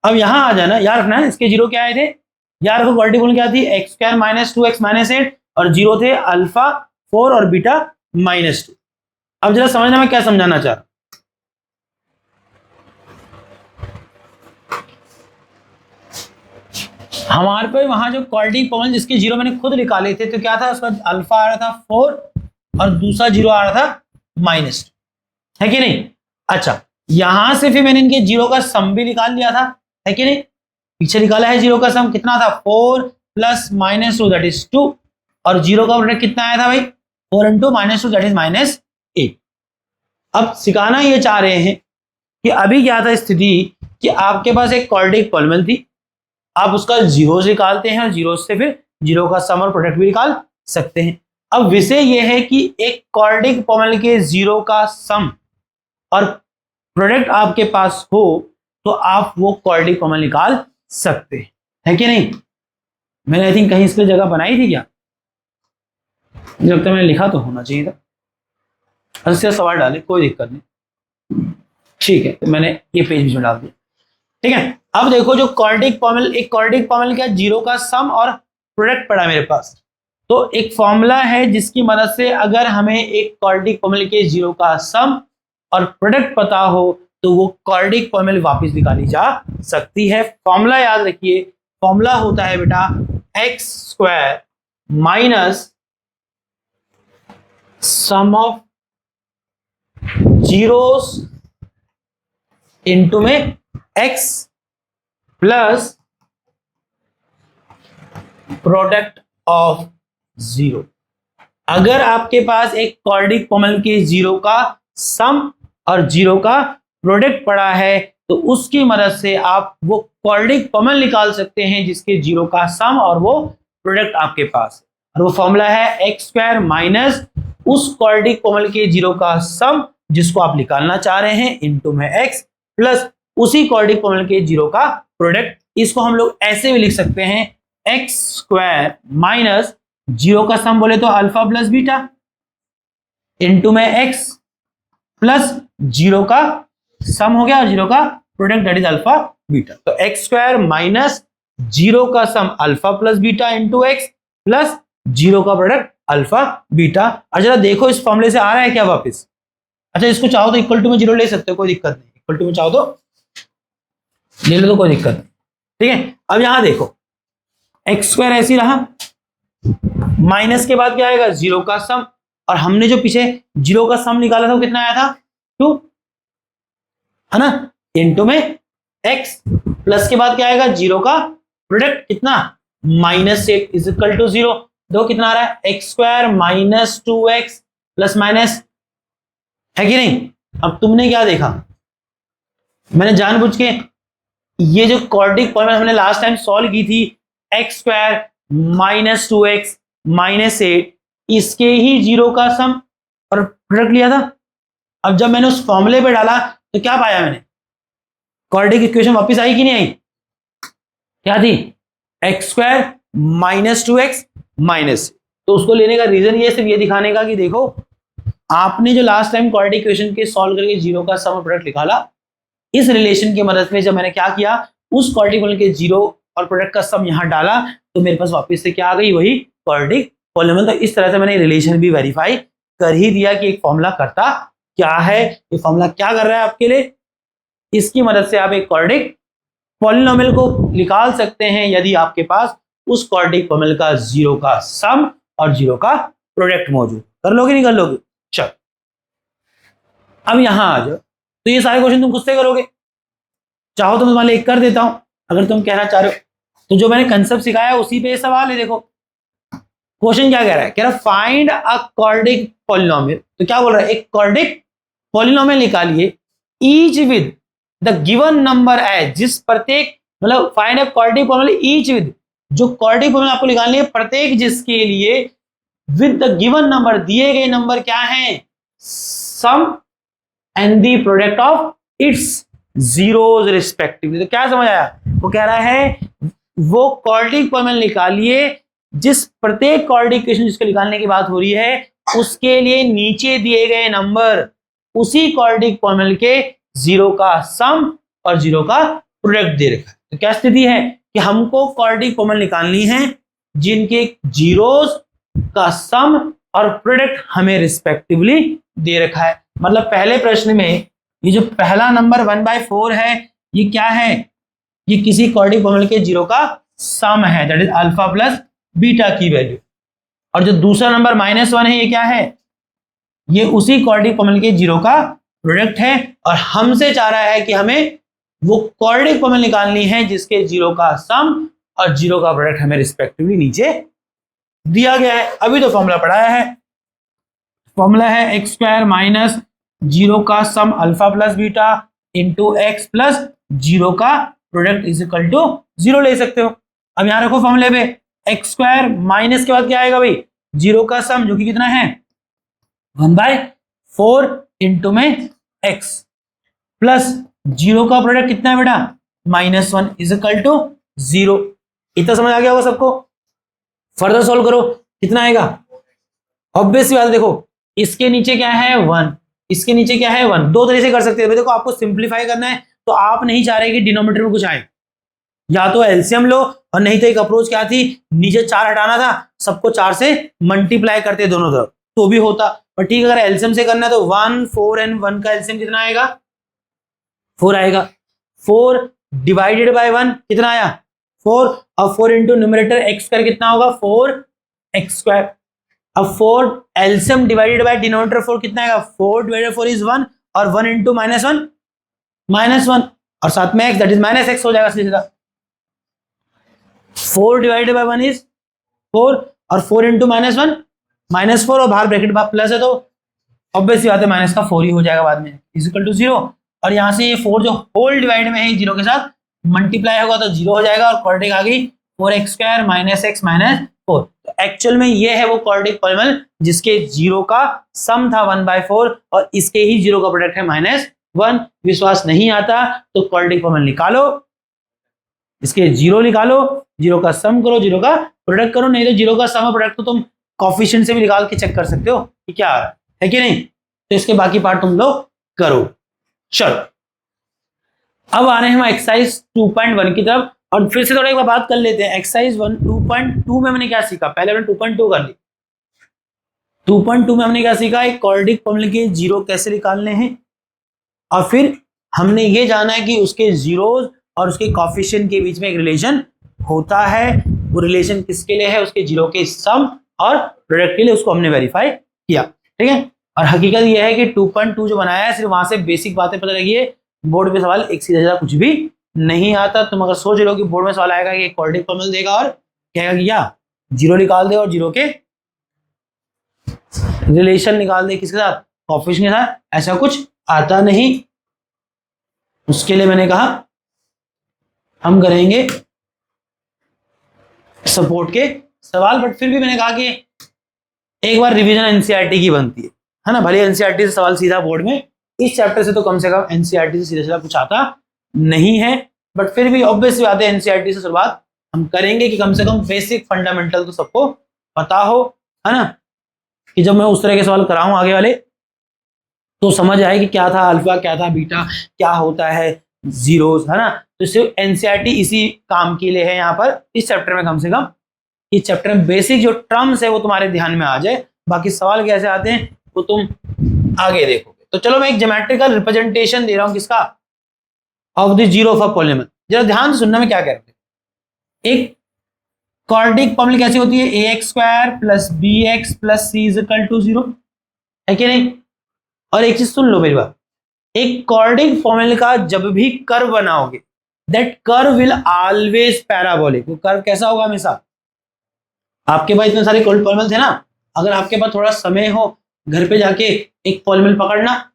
अब यहां आ जाना, याद रखना इसके जीरो क्या आए थे, यार रखो क्वाड्रेटिक पॉलिनोमियल क्या थी, x² - 2x - 8 और जीरो थे अल्फा 4 और बीटा -2। अब जरा समझना मैं क्या समझाना चाह रहा हूं। हमारे पे वहां जो क्वाड्रेटिक पॉलिनोमियल जिसके जीरो मैंने खुद निकाले थे, तो क्या था उसका अल्फा आ रहा था 4 और दूसरा जीरो आ रहा था -2, है कि नहीं। अच्छा, यहां से फिर मैंने इनके जीरो का सम भी निकाल लिया था, है कि नहीं। पीछे निकाला है जीरो का सम, कितना था 4 + -2 दैट इज 2, और जीरो का प्रोडक्ट कितना आया था भाई 4 × -2 दैट इज -8। अब सिखाना ये चाह रहे हैं कि अभी क्या था स्थिति कि आपके पास एक क्वाड्रेटिक पॉलिनोमियल थी, आप उसका जीरोस निकालते हैं और जीरोस से फिर जीरो का सम और प्रोडक्ट भी निकाल सकते हैं। अब विषय यह है कि एक क्वाड्रेटिक पॉलिनोमियल के जीरो का सम और प्रोडक्ट आपके पास हो तो आप वो क्वाड्रेटिक पॉलिनोमियल निकाल सकते हैं, है कि नहीं। मैंने आई थिंक कहीं इसके जगह बनाई थी क्या, मुझे लगता है मैंने लिखा तो होना चाहिए था। अच्छा, सवाल डाले, कोई दिक्कत नहीं, ठीक है, तो मैंने ये पेज भी डाल दिया, ठीक है। अब देखो जो क्वाड्रेटिक पॉलिनोमियल, एक क्वाड्रेटिक पॉलिनोमियल क्या, जीरो का सम और प्रोडक्ट पड़ा मेरे पास। तो एक फॉर्मूला है जिसकी मदद से अगर हमें एक क्वाड्रेटिक पॉलिनोमियल के जीरो का सम और प्रोडक्ट पता हो तो वो क्वाड्रेटिक पॉलिनोमियल वापस निकाली जा सकती है। फॉर्मूला याद रखिए, फॉर्मूला होता है बेटा x² - sum of zeros into में x plus product of zero. अगर आपके पास एक क्वाड्रेटिक पॉलिनोमियल के जीरो का सम और जीरो का प्रोडक्ट पड़ा है तो उसकी मदद से आप वो क्वाड्रेटिक पॉलिनोमियल निकाल सकते हैं जिसके जीरो का सम और वो प्रोडक्ट आपके पास है। और वो फॉर्मूला है x² माइनस उस क्वाड्रेटिक पॉलिनोमियल के जीरो का सम जिसको आप निकालना चाह रहे हैं इंटू में x प्लस उसी क्वाड्रेटिक पॉलिनोमियल के जीरो का प्रोडक्ट। इसको हम लोग ऐसे भी लिख सकते हैं x² माइनस जीरो का सम बोले तो अल्फा प्लस बीटा इंटू में x प्लस जीरो का सम हो गया और जीरो का product that is alpha beta. तो x² माइनस जीरो का sum alpha plus beta into x plus zero का प्रोडक्ट अल्फा बीटा। और जरा देखो इस फॉर्मूले से आ रहा है क्या वापस। अच्छा, इसको चाहो तो इक्वल टू में जीरो ले सकते हो, कोई दिक्कत नहीं, इक्वल टू में चाहो तो ले लो तो कोई दिक्कत नहीं, ठीक है। अब यहां देखो x² ऐसी रहा, माइनस के बाद क्या आएगा जीरो का सम, और हमने जो पीछे जीरो का सम निकाला था वो कितना आया था 2, है ना, इनटू में x प्लस के बाद क्या आएगा जीरो का प्रोडक्ट कितना माइनस 8 इज इक्वल टू 0। देखो कितना आ रहा है, x square minus 2x plus minus, है कि नहीं। अब तुमने क्या देखा, मैंने जानबूझ के ये जो क्वाड्रेटिक पॉलिनॉमियल हमने लास्ट टाइम सॉल्व की थी, x square minus 2x minus 8, इसके ही जीरो का सम और प्रोडक्ट लिया था। अब जब मैंने उस फॉर्मूले पे डाला तो क्या पाया मैंने, क्वाड्रेटिक इक्वेशन वापस आई कि नहीं आई, क्या थी, x square minus 2x minus. तो उसको लेने का रीजन ये सिर्फ ये दिखाने का कि देखो आपने जो लास्ट टाइम क्वाड्रेटिक इक्वेशन के सॉल्व करके जीरो का सम और प्रोडक्ट निकाला, इस रिलेशन की मदद में जब मैंने क्या किया, उस क्वाड्रेटिक पॉलिनॉमियल के जीरो और प्रोडक्ट का सम यहां डाला, तो मेरे पास वापस से क्या आ गई, वही क्वाड्रेटिक पॉलिनॉमियल। तो इस तरह से मैंने रिलेशन भी वेरीफाई कर ही दिया कि एक फॉर्मूला करता क्या है, ये फॉर्मूला क्या कर रहा है आपके लिए। इसकी मदद से आप एक क्वाड्रेटिक पॉलिनॉमियल को निकाल सकते हैं यदि आपके पास उस क्वाड्रेटिक पॉलिनॉमियल का जीरो का सम और जीरो का प्रोडक्ट मौजूद। कर लोगे नहीं कर लोगे, चल अब यहां आ जाओ। तो ये सारे क्वेश्चन तुम खुद से करोगे, चाहो तो मैं तुम्हारे लिए कर देता हूं अगर तुम कहना चाह रहे हो। तो जो मैंने कंसेप्ट सिखाया उसी पे सवाल है। देखो क्वेश्चन क्या कह रहा है, कह रहा है फाइंड अ क्वाड्रेटिक पॉलिनॉमियल। तो क्या बोल रहा है, एक क्वाड्रेटिक पॉलिनॉमियल निकालिए each with the given number as, जिस प्रत्येक मतलब find a quadratic polynomial each with, जो क्वाड्रेटिक पॉलिनॉमियल आपको निकालनी है प्रत्येक जिसके लिए विद द गिवन नंबर, दिए गए नंबर क्या है, sum and the product of its zeros respectively. तो क्या समझ आया, वो कह रहा है वो क्वाड्रेटिक पॉलिनॉमियल निकालिए जिस प्रत्येक क्वाड्रेटिक इक्वेशन जिसको निकालने की बात हो रही है उसके लिए नीचे दिए गए नंबर उसी क्वाड्रेटिक पॉलिनॉमियल के जीरो का सम और जीरो का प्रोडक्ट दे रखा है। तो क्या स्थिति है कि हमको क्वाड्रेटिक पॉलिनॉमियल निकालनी है जिनके जीरोस का सम और प्रोडक्ट हमें रिस्पेक्टिवली दे रखा है। मतलब पहले प्रश्न में ये जो पहला नंबर 1/4 है, ये क्या है, ये किसी क्वाड्रेटिक पॉलिनॉमियल के जीरो का सम है, that is alpha plus beta की वैल्यू। और जो दूसरा नंबर -1 है, ये क्या है, ये उसी क्वाड्रेटिक पॉलिनॉमियल के जीरो का प्रोडक्ट है। और हमसे चाह रहा है कि हमें वो क्वाड्रेटिक पॉलिनॉमियल निकालनी है जिसके जीरो का सम और जीरो का प्रोडक्ट हमें रिस्पेक्टिवली नीचे दिया गया है। अभी तो फॉर्मूला पढ़ाया है, फॉर्मूला है एक्स स्क्वायर माइनस जीरो का sum alpha plus beta into x plus zero का प्रोडक्ट इज इक्वल टू 0 ले सकते हो। अब यहां रखो फॉर्मूले पे, एक्स स्क्वायर माइनस के बाद क्या आएगा भाई, जीरो का सम जो कि कितना है 1/4 इंटू में एक्स प्लस जीरो का प्रोडक्ट कितना है बेटा -1 इज इक्वल टू 0। इतना समझ आ गया होगा सबको। फर्दर सॉल्व करो, कितना आएगा, ऑब्वियस बात है, देखो इसके नीचे क्या है 1, इसके नीचे क्या है 1। दो तरीके से कर सकते हैं, देखो आपको सिंप्लीफाई करना है तो आप नहीं चाह रहे कि डिनोमिनेटर में कुछ आए, या तो एलसीएम लो, और नहीं तो एक अप्रोच क्या थी, नीचे 4 हटाना था, सबको 4 से मल्टीप्लाई करते दोनों तरफ तो भी होता। पर ठीक अगर एलसीएम से करना है तो 1 4 एंड 1 का एलसीएम कितना आएगा 4 आएगा। 4 डिवाइडेड बाय 1 कितना आया 4, और 4 इंटू न्यूमरेटर एक्स स्क्वायर कितना होगा 4x स्क्वायर। अब 4 एलसीएम डिवाइडेड बाय डिनोमिनेटर 4 कितना आएगा 4 डिवाइडेड 4 इज 1, और 1 इंटू -1 और साथ में x दैट इज -x हो जाएगा सीधा। 4 डिवाइडेड बाय 1 इज 4, और 4 इंटू -1 -4, और बाहर ब्रैकेट प्लस है तो ऑब्वियस बात है माइनस का 4 ही हो जाएगा बाद में इज इक्वल टू 0। और यहाँ से ये 4 जो होल डिवाइड में है जीरो के साथ मल्टीप्लाई होगा तो 0 हो जाएगा, और क्वाड्रेटिक आ गई 4x स्क्वायर -x -4। तो एक्चुअल में ये है वो क्वाड्रेटिक पॉलिनॉमियल जिसके जीरो का सम था 1/4 और इसके ही जीरो का प्रोडक्ट है -1। विश्वास नहीं आता तो क्वाड्रेटिक पॉलिनॉमियल निकालो, इसके जीरो निकालो, जीरो का सम करो, जीरो का प्रोडक्ट करो, नहीं तो जीरो का सम और प्रोडक्ट तो तुम कोफिशिएंट से भी निकाल के चेक कर सकते हो कि क्या आ रहा है कि नहीं। तो इसके बाकी पार्ट तुम लोग करो। चलो अब आ रहे हैं हम एक्सरसाइज 2.1 की तरफ, और फिर से थोड़ा एक बार बात कर लेते हैं। एक्सरसाइज 2.2 में मैंने क्या सीखा, पहले मैंने 2.2 कर ली। 2.2 में हमने क्या सीखा, एक क्वाड्रेटिक पॉलिनॉमियल के जीरो कैसे निकालने हैं, और फिर हमने ये जाना है कि उसके जीरोस और उसके कोफिशिएंट के बीच में एक रिलेशन होता है। वो रिलेशन किसके लिए है, उसके जीरो के सम और प्रोडक्ट के लिए, उसको हमने वेरीफाई किया। ठीक है, और हकीकत यह है कि 2.2 जो बनाया है सिर्फ वहां से बेसिक बातें पता लगी है, बोर्ड पे सवाल एक सीधा सीधा कुछ भी नहीं आता। तुम अगर सोच रहे हो कि बोर्ड में सवाल आएगा कि क्वाड्रेटिक पॉलिनॉमियल देगा और क्या किया, जीरो निकाल दे और जीरो के रिलेशन निकाल दे, किसके साथ, कोएफिशिएंट के साथ। ऐसा कुछ आता नहीं, उसके लिए मैंने कहा हम करेंगे सपोर्ट के सवाल। बट फिर भी मैंने कहा कि एक बार रिवीजन एनसीईआरटी की बनती है ना, भले एनसीईआरटी से सवाल सीधा बोर्ड में, इस चैप्टर से तो कम एनसीईआरटी से सीधा सीधा कुछ आता नहीं है, बट फिर भी ऑब्वियसली बात है एनसीईआरटी से शुरुआत हम करेंगे कि कम से कम बेसिक फंडामेंटल तो सबको पता हो, है ना, कि जब मैं उस तरह के सवाल कराऊं आगे वाले तो समझ आए कि क्या था अल्फा, क्या था बीटा, क्या होता है जीरोस, है ना। तो सिर्फ एनसीईआरटी इसी काम के लिए है यहाँ पर, इस चैप्टर में कम से कम इस चैप्टर में बेसिक जो टर्म्स है वो तुम्हारे ध्यान में आ जाए, बाकी सवाल कैसे आते हैं वो तुम आगे देखोगे। तो चलो मैं एक ज्योमेट्रिकल रिप्रेजेंटेशन दे रहा हूं किसका, of the zero of a polynomial. जरा ध्यान से सुनना में क्या कह रहे हैं। एक क्वाड्रेटिक पॉलीनॉमियल कैसी होती है, ax² + bx + c = 0, है कि नहीं। और एक चीज सुन लो मेरी बात, एक क्वाड्रेटिक पॉलीनॉमियल का जब भी कर्व बनाओगे, that curve will always parabolic. वो कर्व कैसा होगा, हमेशा आपके पास इतने सारे पॉलीनॉमियल थे ना, अगर आपके पास थोड़ा समय हो घर पे जाके एक पॉलीनॉमियल पकड़ना,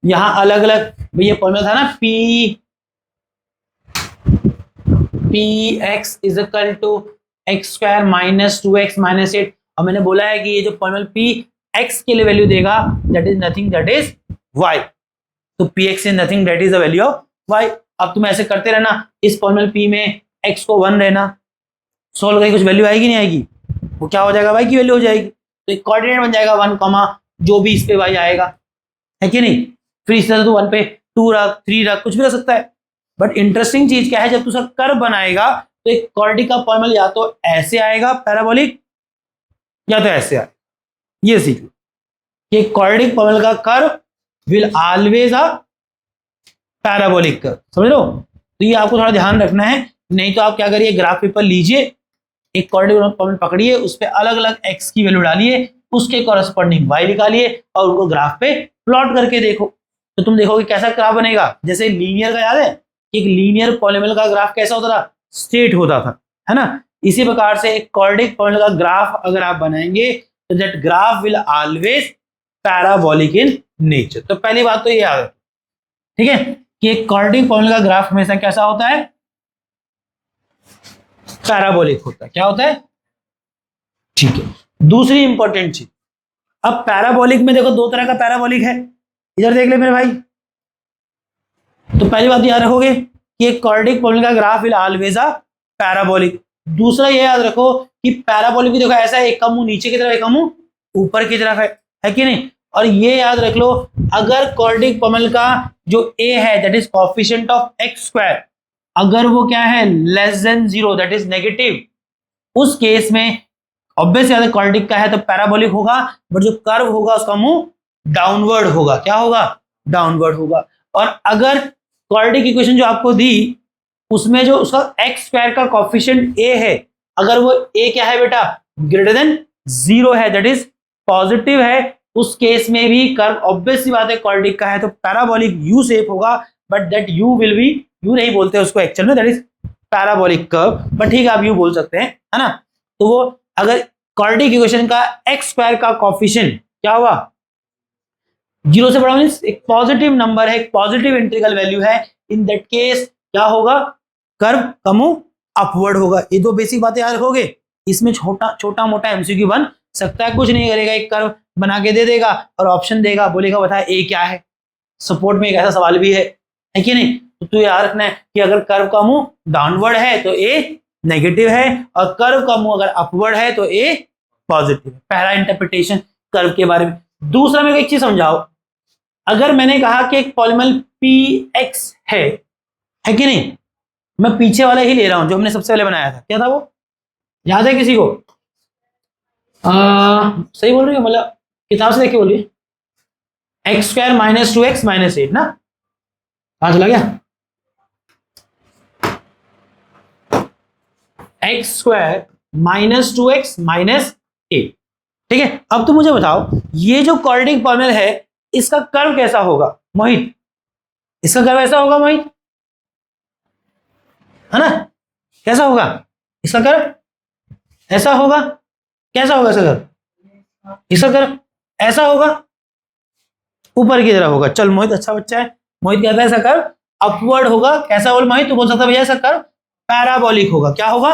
यहां अलग अलग ये पॉलीनॉमियल था ना, px = x² - 2x - 8। अब मैंने बोला है कि ये जो पॉलीनॉमियल px के लिए वैल्यू देगा, that is nothing that is y। तो px is nothing that is the value of y। अब तुम ऐसे करते रहना, इस पॉलीनॉमियल p में x को 1 रहना, सोल्व करके कुछ वैल्यू आएगी नहीं आएगी, वो क्या हो जाएगा, y की वैल्यू हो जाएगी। तो एक कोऑर्डिनेट बन जाएगा 1, जो भी इस पे y आएगा, है कि नहीं। फिर इस तरह से 1 पे 2 रख, 3 रख, कुछ भी रख सकता है। बट इंटरेस्टिंग चीज क्या है, जब तू उसका कर्व बनाएगा तो एक क्वाड्रेटिक का पॉलीनॉमियल या तो ऐसे आएगा पैराबोलिक, या तो ऐसे आएगा। ये सीख लो कि क्वाड्रेटिक पॉलीनॉमियल का curve will always a parabolic curve, समझ लो। तो ये आपको थोड़ा ध्यान रखना है, नहीं तो आप क्या करिए, ग्राफ पेपर लीजिए, एक क्वाड्रेटिक पॉलीनॉमियल पकड़िए, उस पर अलग अलग x की वैल्यू डालिए, उसके कॉरेस्पॉन्डिंग y निकालिए और उनको ग्राफ पे प्लॉट करके देखो, तो तुम देखोगे कैसा ग्राफ बनेगा। जैसे लीनियर का याद है, एक लीनियर पॉलीनॉमियल का ग्राफ कैसा होता था, स्ट्रेट होता था, है ना। इसी प्रकार से एक क्वाड्रेटिक पॉलीनॉमियल का ग्राफ अगर आप बनाएंगे तो that graph will always parabolic in nature. तो पहली बात तो ये याद रखो, ठीक है, कि एक क्वाड्रेटिक पॉलीनॉमियल का ग्राफ हमेशा कैसा होता है, पैराबोलिक होता है। क्या होता है, ठीक है। दूसरी इंपॉर्टेंट चीज, अब पैराबोलिक में देखो दो तरह का पैराबोलिक है, इधर देख ले मेरे भाई। तो पहली बात याद रखोगे कि एक क्वाड्रेटिक पॉलीनॉमियल का graph will always a parabolic. दूसरा ये याद रखो कि पैराबोलिक भी देखो ऐसा है, एक का मुंह नीचे की तरफ, एक का मुंह ऊपर की तरफ है कि नहीं। और ये याद रख लो, अगर क्वाड्रेटिक पॉलीनॉमियल का जो a है that is coefficient of x², अगर वो क्या है <0 दैट इज नेगेटिव, उस केस में ऑब्वियसली क्वाड्रेटिक का है तो पैराबोलिक होगा, बट जो कर्व होगा उसका मुंह डाउनवर्ड होगा। क्या होगा, डाउनवर्ड होगा। और अगर क्वाड्रेटिक इक्वेशन जो आपको दी उसमें जो उसका x² का कोएफिशिएंट a है, अगर वो a क्या है बेटा, <0 है, दैट इज पॉजिटिव है, उस केस में भी कर्व ऑब्वियसली बात है क्वाड्रेटिक का है तो पैराबोलिक यू शेप होगा, but that you will be, you नहीं बोलते उसको एक्चुअल में, that is parabolic curve, but ठीक है आप यू बोल सकते हैं, है ना। तो वो अगर क्वाड्रेटिक इक्वेशन का x² का कोएफिशिएंट क्या हुआ, 0 से बड़ा मींस एक पॉजिटिव नंबर है, एक पॉजिटिव इंटीग्रल वैल्यू है, इन दैट केस क्या होगा, कर्व का मुंह अपवर्ड होगा। ये दो बेसिक बातें याद रखोगे, इसमें छोटा मोटा एमसीक्यू बन सकता है, कुछ नहीं करेगा, एक कर्व बना के दे देगा और ऑप्शन देगा, बोलेगा बता ए क्या है। सपोर्ट में एक ऐसा सवाल भी है कि नहीं। तो तू याद रखना है कि अगर कर्व का मुंह डाउनवर्ड है तो ए नेगेटिव है, और कर्व का मुंह अगर अपवर्ड है तो ए पॉजिटिव है। पहला इंटरप्रिटेशन कर्व के बारे में। दूसरा मेरे को एक चीज समझाओ, अगर मैंने कहा कि एक पॉलीनॉमियल px है कि नहीं, मैं पीछे वाला ही ले रहा हूं जो हमने सबसे पहले बनाया था, क्या था वो, याद है किसी को? सही बोल रही हो, मतलब किताब से देख के बोलिए, x² - 2x - 8 ना, कहां चला गया, x² - 2x - 8, ठीक है। अब तो मुझे बताओ ये जो क्वाड्रेटिक पॉलीनॉमियल है इसका कर्व कैसा होगा मोहित, इसका कर्व ऐसा होगा मोहित, है ना, कैसा होगा इसका कर्व, ऐसा होगा, कैसा होगा ऐसा कर, इसका कर, ऐसा होगा, ऊपर की तरफ होगा। चल मोहित अच्छा बच्चा है, मोहित कहता है ऐसा कर, अपवर्ड होगा। कैसा बोल मोहित, तू बोल सकता भैया ऐसा कर, पैराबोलिक होगा। क्या होगा,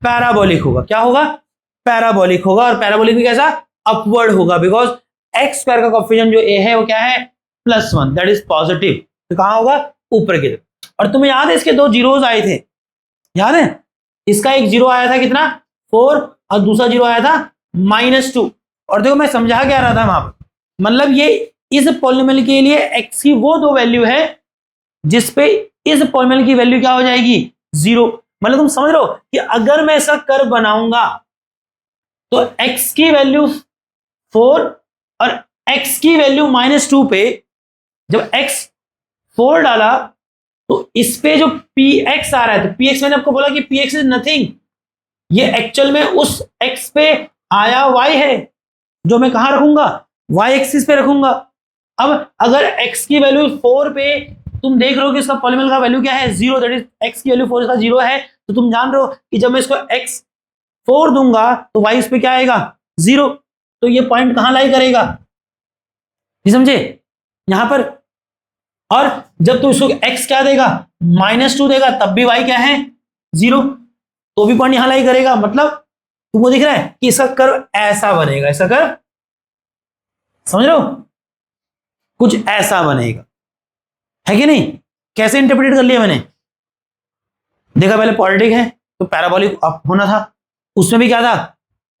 पैराबोलिक होगा। क्या होगा, पैराबोलिक होगा। और पैराबोलिक भी कैसा, अपवर्ड होगा, बिकॉज एक्स स्क्वायर का कोएफिशिएंट जो ए है वो क्या है, +1, दैट इज पॉजिटिव। तो कहां होगा, ऊपर की तरफ। और तुम्हें याद है इसके दो जीरोस आए थे, याद है, इसका एक जीरो आया था कितना, 4, और दूसरा जीरो आया था -2। और देखो मैं समझा क्या रहा था वहां पर, मतलब ये इस पॉलिनोमियल के लिए एक्स की वो दो वैल्यू है जिसपे इस पॉलिनोमियल की वैल्यू क्या हो जाएगी, 0। मतलब तुम समझ रहे हो कि अगर मैं ऐसा कर्व बनाऊंगा तो x की वैल्यू 4 और x की वैल्यू -2 पे जब x 4 डाला तो इस पे जो px आ रहा है, तो px मैंने आपको बोला कि px इज नथिंग, ये एक्चुअल में उस x पे आया y है जो मैं कहां रखूंगा, y एक्सिस पे रखूंगा। अब अगर x की वैल्यू 4 पे तुम देख रहे हो कि इसका पॉलिनोमियल का वैल्यू क्या है, 0, दैट इज x की वैल्यू 4 इसका 0 है, तो तुम जान रहे हो कि जब मैं इसको x 4 दूंगा तो y इस पे क्या आएगा, 0। तो ये पॉइंट कहां लाई करेगा, नहीं समझे यहां पर। और जब तू इसको x क्या देगा, -2 देगा, तब भी y क्या है, 0, तो भी पॉइंट यहां लाई करेगा। मतलब तुमको दिख रहा है कि इसका कर्व ऐसा बनेगा, इसका कर्व समझ रहे हो, कुछ ऐसा बनेगा, है कि नहीं। कैसे इंटरप्रेट कर लिया मैंने, देखा पहले पॉलिटिक है तो पैराबोलिक अप होना था, उसमें भी क्या था,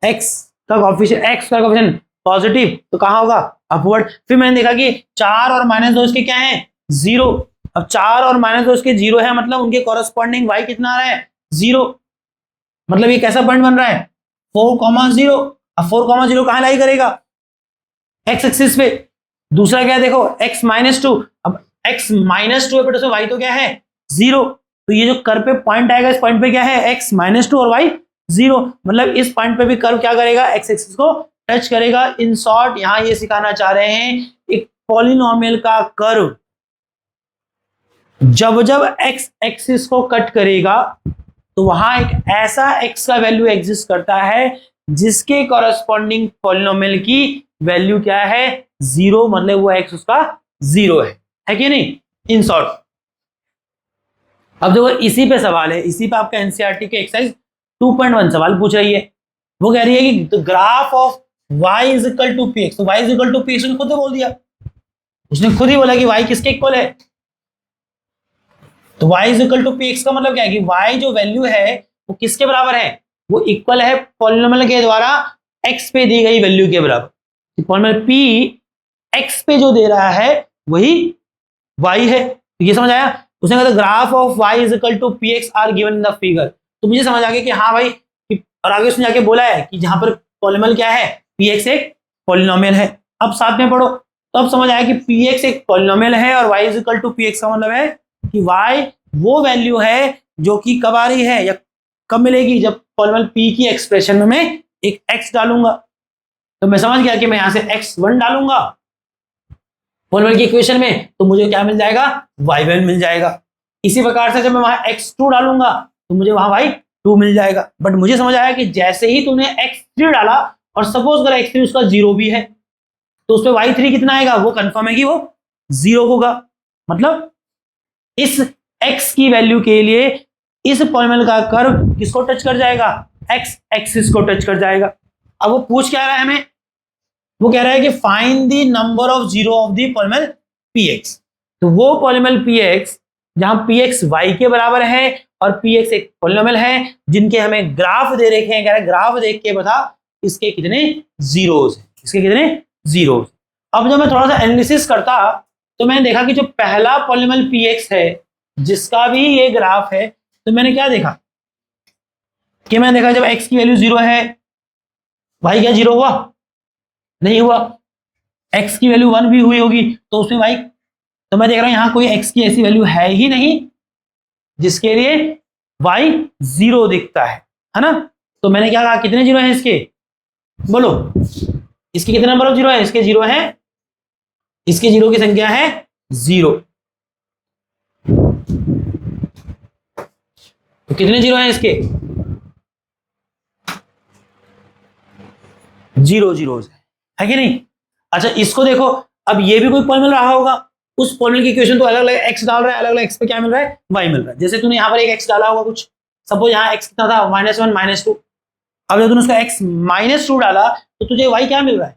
x का कोएफिशिएंट, x का कोएफिशिएंट पॉजिटिव, तो कहां होगा, अपवर्ड। फिर मैंने देखा कि 4 और -2 इसके क्या है, 0। अब 4 और -2 इसके 0 है, मतलब उनके कॉरेस्पॉन्डिंग y कितना आ रहा है, 0। मतलब ये कैसा पॉइंट बन रहा है, 4,0। अब 4,0 कहां लाई करेगा, x एक्सिस पे। दूसरा क्या है देखो, x -2, अब x -2 पे तो y तो क्या है, 0। तो ये जो कर्व पे पॉइंट आएगा, इस पॉइंट पे क्या है, x -2 और y 0। मतलब इस पॉइंट पे भी कर्व क्या करेगा, x एक्सिस को टच करेगा। इन शॉर्ट यहां ये सिखाना चाह रहे हैं, एक पॉलिनोमियल का कर्व जब जब x एक्सिस को कट करेगा तो वहां एक ऐसा x का वैल्यू एग्जिस्ट करता है जिसके कॉरेस्पॉन्डिंग पॉलिनोमियल की वैल्यू क्या है, 0। मतलब वो x उसका 0 है कि नहीं, इन शॉर्ट। अब देखो इसी पे सवाल है, इसी पे आपका एनसीईआरटी के एक्सरसाइज 2.1 सवाल पूछ रही है। वो कह रही है कि graph of y is equal to px, तो y is equal to px उसने खुद बोल दिया, उसने खुद ही बोला कि y किसके इक्वल है। तो y is equal to px का मतलब क्या है कि y जो वैल्यू है वो किसके बराबर है, वो इक्वल है पॉलिनोमियल के द्वारा x पे दी गई वैल्यू के बराबर। पॉलिनोमियल p x पे जो दे रहा है वही y है। तो ये समझ आया, उसने कहा graph of y is equal to px are given in the figure. तो मुझे समझ आ गया कि हाँ भाई, और आगे उसने जाके बोला है कि जहां पर पॉलिनोमियल क्या है, px एक पॉलिनोमियल है। अब साथ में पढ़ो, तो अब समझ आया कि px एक पॉलिनोमियल है और y is equal to px का मतलब है कि y वो वैल्यू है जो कि कब आ रही है या कब मिलेगी, जब पॉलिनोमियल p की एक्सप्रेशन में मैं एक x डालूंगा। तो मैं समझ गया कि मैं यहां से x1 डालूंगा पॉलिनोमियल की इक्वेशन में, तो मुझे क्या मिल जाएगा, y1 मिल जाएगा। इसी प्रकार से जब मैं वहां x2 डालूंगा तो मुझे वहां y2 मिल जाएगा। बट मुझे समझ आया कि जैसे ही तूने x3 डाला और सपोज करो x3 उसका 0 भी है, तो उस पर y3 कितना आएगा, वो कंफर्म है कि वो 0 होगा। मतलब इस x की वैल्यू के लिए इस पॉलिनोमियल का कर्व किसको टच कर जाएगा, x एक्सिस को टच कर जाएगा। अब वो पूछ क्या रहा है हमें, वो कह रहा है कि find the number of zero of the polynomial px। तो वो पॉलिनोमियल px जहां px y के बराबर है और px एक पॉलिनोमियल है जिनके हमें ग्राफ दे रखे हैं, कह रहा है ग्राफ देख के बता इसके कितने जीरोस हैं, इसके कितने जीरोस। अब जब मैं थोड़ा सा एनालिसिस करता तो मैंने देखा कि जो पहला पॉलिनोमियल px है जिसका भी ये ग्राफ है, तो मैंने क्या देखा कि मैंने देखा जब x की वैल्यू 0 है, y क्या 0 हुआ, नहीं हुआ। x की वैल्यू 1 भी हुई होगी तो उसमें y, तो मैं देख रहा हूं यहां कोई x की ऐसी वैल्यू है ही नहीं जिसके लिए y 0 दिखता है ना। तो मैंने क्या कहा, कितने जीरो हैं इसके, बोलो इसके कितने नंबर ऑफ जीरो है, इसके 0 है, इसके जीरो की संख्या है 0। तो कितने जीरो हैं इसके, जीरो जीरोज है कि नहीं। अच्छा इसको देखो, अब ये भी कोई पॉलिनोमियल रहा होगा, उस पॉलिनोमियल की इक्वेशन तो अलग अलग एक्स डाल रहा है, अलग अलग एक्स पे क्या मिल रहा है, वाई मिल रहा है। जैसे तूने यहाँ पर एक एक्स डाला होगा कुछ, सपोज यहाँ एक्स कितना था, -1 -2। अब जब तूने उसका एक्स -2 डाला तो तुझे वाई क्या मिल रहा है,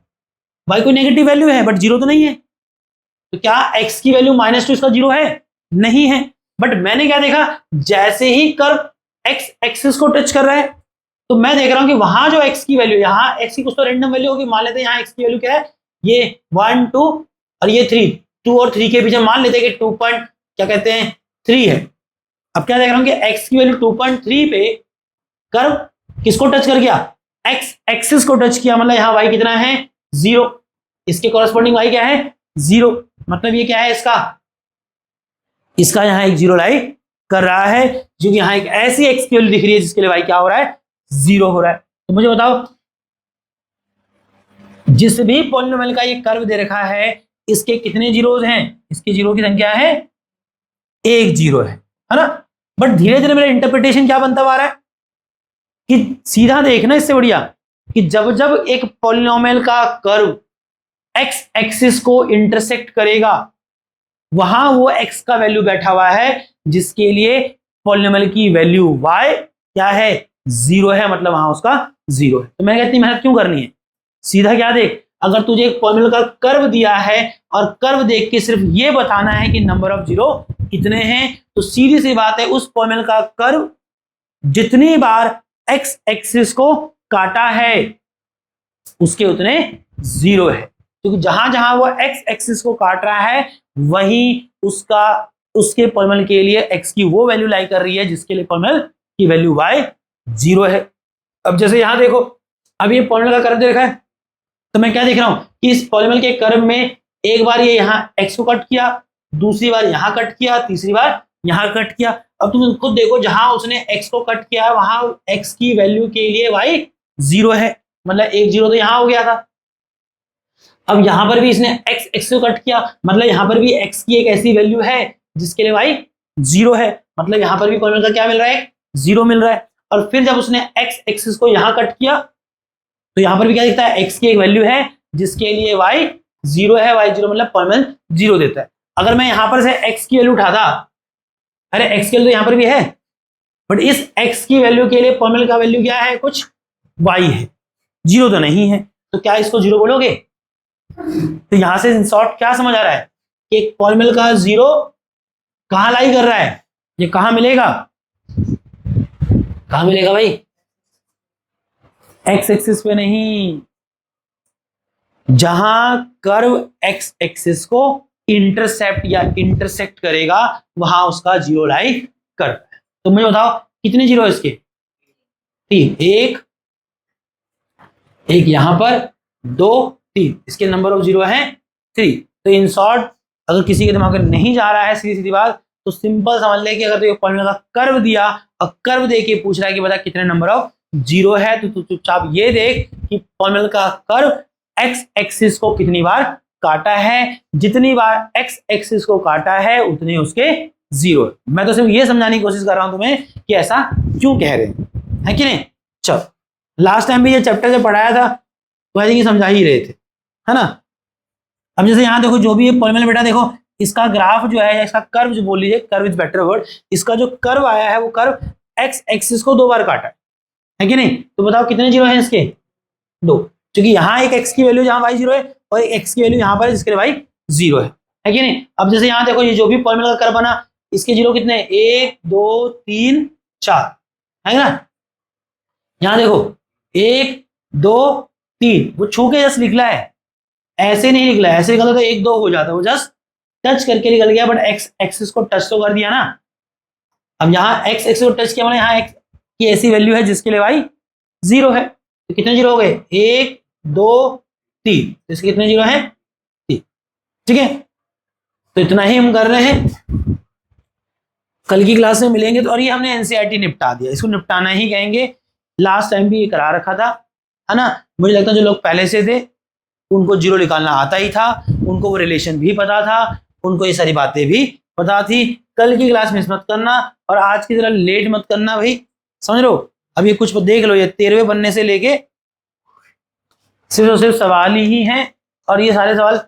वाई कोई नेगेटिव वैल्यू है बट जीरो तो नहीं है। तो क्या एक्स की वैल्यू -2 इसका जीरो है, नहीं है। बट मैंने क्या देखा, जैसे ही कर्व एक्स एक्सिस को टच कर रहा है तो मैं देख रहा हूं कि वहां जो एक्स की वैल्यू, यहाँ एक्स की कुछ तो रैंडम वैल्यू होगी, मान लेते हैं यहाँ एक्स की वैल्यू क्या है, ये 1 2 और ये 3, 2 और 3 के बीच में मान लेते हैं कि 2 पॉइंट क्या कहते हैं 3 है। अब क्या देख रहा हूं कि एक्स की वैल्यू 2.3 पे कर्व किसको टच कर गया, एक्स एक्सिस को टच किया, मतलब यहाँ वाई कितना है 0, इसके कॉरेस्पॉन्डिंग वाई क्या है 0, मतलब ये क्या है इसका यहाँ एक 0 लाई कर रहा है, क्योंकि यहाँ एक ऐसी एक्स की वैल्यू दिख रही है जिसके लिए वाई क्या हो रहा है 0 हो रहा है। तो मुझे बताओ, जिस भी पॉलिनोमियल का ये कर्व दे रखा है इसके कितने जीरोज हैं, इसकी जीरो की संख्या है 1 जीरो है ना। बट धीरे धीरे मेरा इंटरप्रिटेशन क्या बनता हुआ आ रहा है कि सीधा देखना, इससे बढ़िया कि जब जब एक पॉलिनोमियल का कर्व एक्स एक्सिस को इंटरसेक्ट करेगा वहां वो एक्स का वैल्यू बैठा हुआ है जिसके लिए पॉलिनोमियल की वैल्यू y क्या है 0 है, मतलब वहां उसका 0 है। तो मैंने इतनी मेहनत क्यों करनी है, सीधा क्या देख, अगर तुझे एक पॉलिनोमियल का कर्व दिया है और कर्व देख के सिर्फ ये बताना है कि नंबर ऑफ जीरो कितने हैं, तो सीधी सी बात है उस पॉलिनोमियल का कर्व जितनी बार एक्स एक्सिस को काटा है उसके उतने 0 है, क्योंकि जहां जहां वो एक्स एक्सिस को काट रहा है वही उसके पॉलिनोमियल के लिए एक्स की वो वैल्यू लाई कर रही है जिसके लिए पॉलिनोमियल की वैल्यू वाई 0 है। अब जैसे यहां देखो, अब ये पॉलिनोमियल का कर्व दे रखा है, तो मैं क्या देख रहा हूं कि इस पॉलिनोमियल के कर्व में एक बार ये यहाँ एक्स को कट किया, दूसरी बार यहाँ कट किया, तीसरी बार यहाँ कट किया। अब तुम खुद देखो, जहां उसने एक्स को कट किया है वहां एक्स की वैल्यू के लिए वाई 0 है, मतलब 1 0 तो यहां हो गया था। अब यहां पर भी इसने एक्स एक्स को कट किया, मतलब यहां पर भी एक्स की एक ऐसी वैल्यू है जिसके लिए वाई 0 है, मतलब यहां पर भी पॉलिनोमियल का क्या मिल रहा है 0 मिल रहा है। और फिर जब उसने एक्स एक्सिस को यहां कट किया तो यहां पर भी क्या दिखता है, एक्स की एक वैल्यू है जिसके लिए वाई 0 है, वाई 0 मतलब पॉलिनोमियल 0 देता है। अगर मैं यहां पर से एक्स की वैल्यू उठाता, अरे एक्स की वैल्यू तो यहां पर भी है बट इस एक्स की वैल्यू के लिए पॉलिनोमियल का वैल्यू क्या है, कुछ वाई है, 0 तो नहीं है, तो क्या इसको 0 बोलोगे। तो यहां से इन शॉर्ट क्या समझ आ रहा है कि एक पॉलिनोमियल का 0 कहां लाई कर रहा है, ये कहां मिलेगा, कहां मिलेगा भाई, एक्स एक्सिस पे नहीं, जहां कर्व एक्स एक्सिस को इंटरसेप्ट या इंटरसेक्ट करेगा वहां उसका 0 लाई करता है। तो मुझे बताओ कितने 0 है इसके, 3, एक यहां पर 2 3, इसके नंबर ऑफ 0 है 3। तो इन शॉर्ट अगर किसी के दिमाग में नहीं जा रहा है सीधी सीधी बात, तो सिंपल समझ ले कि अगर तो पॉलिनोमियल का कर्व दिया और कर्व दे के पूछ रहा है कि बता कितने नंबर ऑफ 0 है, तो तू चुपचाप ये देख कि पॉलिनोमियल का कर्व एक्स एक्सिस को कितनी बार काटा है, जितनी बार एक्स एक्सिस को काटा है उतने उसके 0 है। मैं तो सिर्फ ये समझाने की कोशिश कर रहा हूं तुम्हें कि ऐसा क्यों कह रहे हैं कि नहीं। चलो, लास्ट टाइम भी ये चैप्टर से पढ़ाया था तो ऐसे ही समझा ही रहे थे, है ना। अब जैसे यहाँ देखो, जो भी ये पॉलिनोमियल बेटा देखो, इसका ग्राफ जो है, इसका कर्व जो बोल लीजिए, कर्व इज बेटर वर्ड, इसका जो कर्व आया है वो कर्व एक्स एक्सिस को 2 बार काटा है कि नहीं। तो बताओ कितने 0 हैं इसके, 2, क्योंकि यहाँ एक एक्स की वैल्यू जहाँ वाई 0 है और एक एक्स की वैल्यू यहाँ पर है जिसके लिए वाई 0 है कि नहीं। अब जैसे यहाँ देखो, ये जो भी पॉलिनोमियल का कर्व बना इसके 0 कितने, 1 2 3 4 है ना। यहाँ देखो 1 2 3, वो छू के जस्ट निकला है, ऐसे नहीं निकला, ऐसे निकला तो 1 2 हो जाता, वो जस्ट टच करके निकल गया, बट एक्स एक्सिस को टच तो कर दिया ना। अब यहाँ एक्स एक्सिस को टच किया मतलब यहाँ एक्स की ऐसी वैल्यू है जिसके लिए वाई 0 है, तो कितने 0 हो गए, 1 2 3, इसके कितने 0 है 3, ठीक है। तो इतना ही हम कर रहे हैं, कल की क्लास में मिलेंगे तो। और ये हमने एनसीईआरटी निपटा दिया, इसको निपटाना ही कहेंगे, लास्ट टाइम भी ये करा रखा था, है ना। मुझे लगता है जो लोग पहले से थे उनको 0 निकालना आता ही था, उनको वो रिलेशन भी पता था, उनको ये सारी बातें भी पता थी। कल की क्लास मिस मत करना और आज की तरह लेट मत करना भाई, समझ लो। अब ये कुछ देख लो, ये 13वें पन्ने से लेके सिर्फ और सिर्फ सवाल ही हैं, और ये सारे सवाल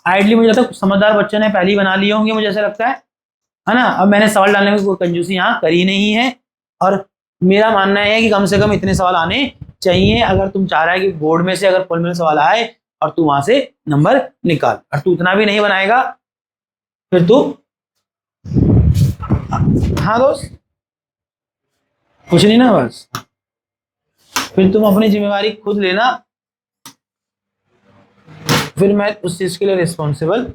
आइडली मुझे लगता है समझदार बच्चों ने पहले ही बना लिए होंगे, मुझे ऐसा लगता है ना। अब मैंने सवाल डालने में कोई कंजूसी यहाँ करी नहीं है, और मेरा मानना है कि कम से कम इतने सवाल आने चाहिए अगर तुम चाह रहा है कि बोर्ड में से अगर फुल में सवाल आए और तू वहां से नंबर निकाल। और तू इतना भी नहीं बनाएगा फिर तू, हाँ दोस्त, कुछ नहीं ना, बस फिर तुम अपनी जिम्मेवारी खुद लेना, फिर मैं उस चीज के लिए रिस्पॉन्सिबल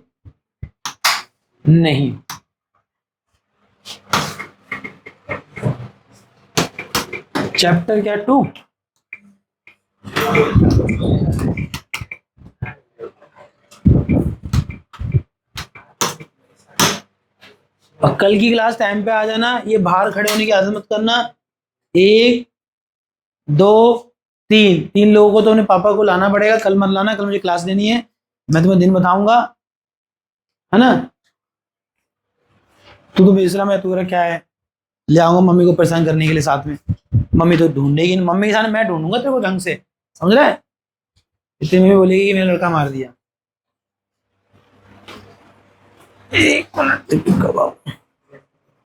नहीं। चैप्टर क्या 2? और कल की क्लास टाइम पे आ जाना, ये बाहर खड़े होने की आदत मत करना। 1 2 3 लोगों को तो अपने पापा को लाना पड़ेगा, कल मत लाना, कल मुझे क्लास देनी है, मैं तुम्हें दिन बताऊंगा, है ना। तू तो बेच रहा, मैं तू क्या है, ले आऊंगा मम्मी को परेशान करने के लिए साथ में, मम्मी तो ढूंढेगी, मम्मी के साथ मैं ढूंढूंगा तेरे को ढंग से, समझ रहा है। इतने में बोलेगी कि मेरा लड़का मार दिया। एक मिनट कब आओ।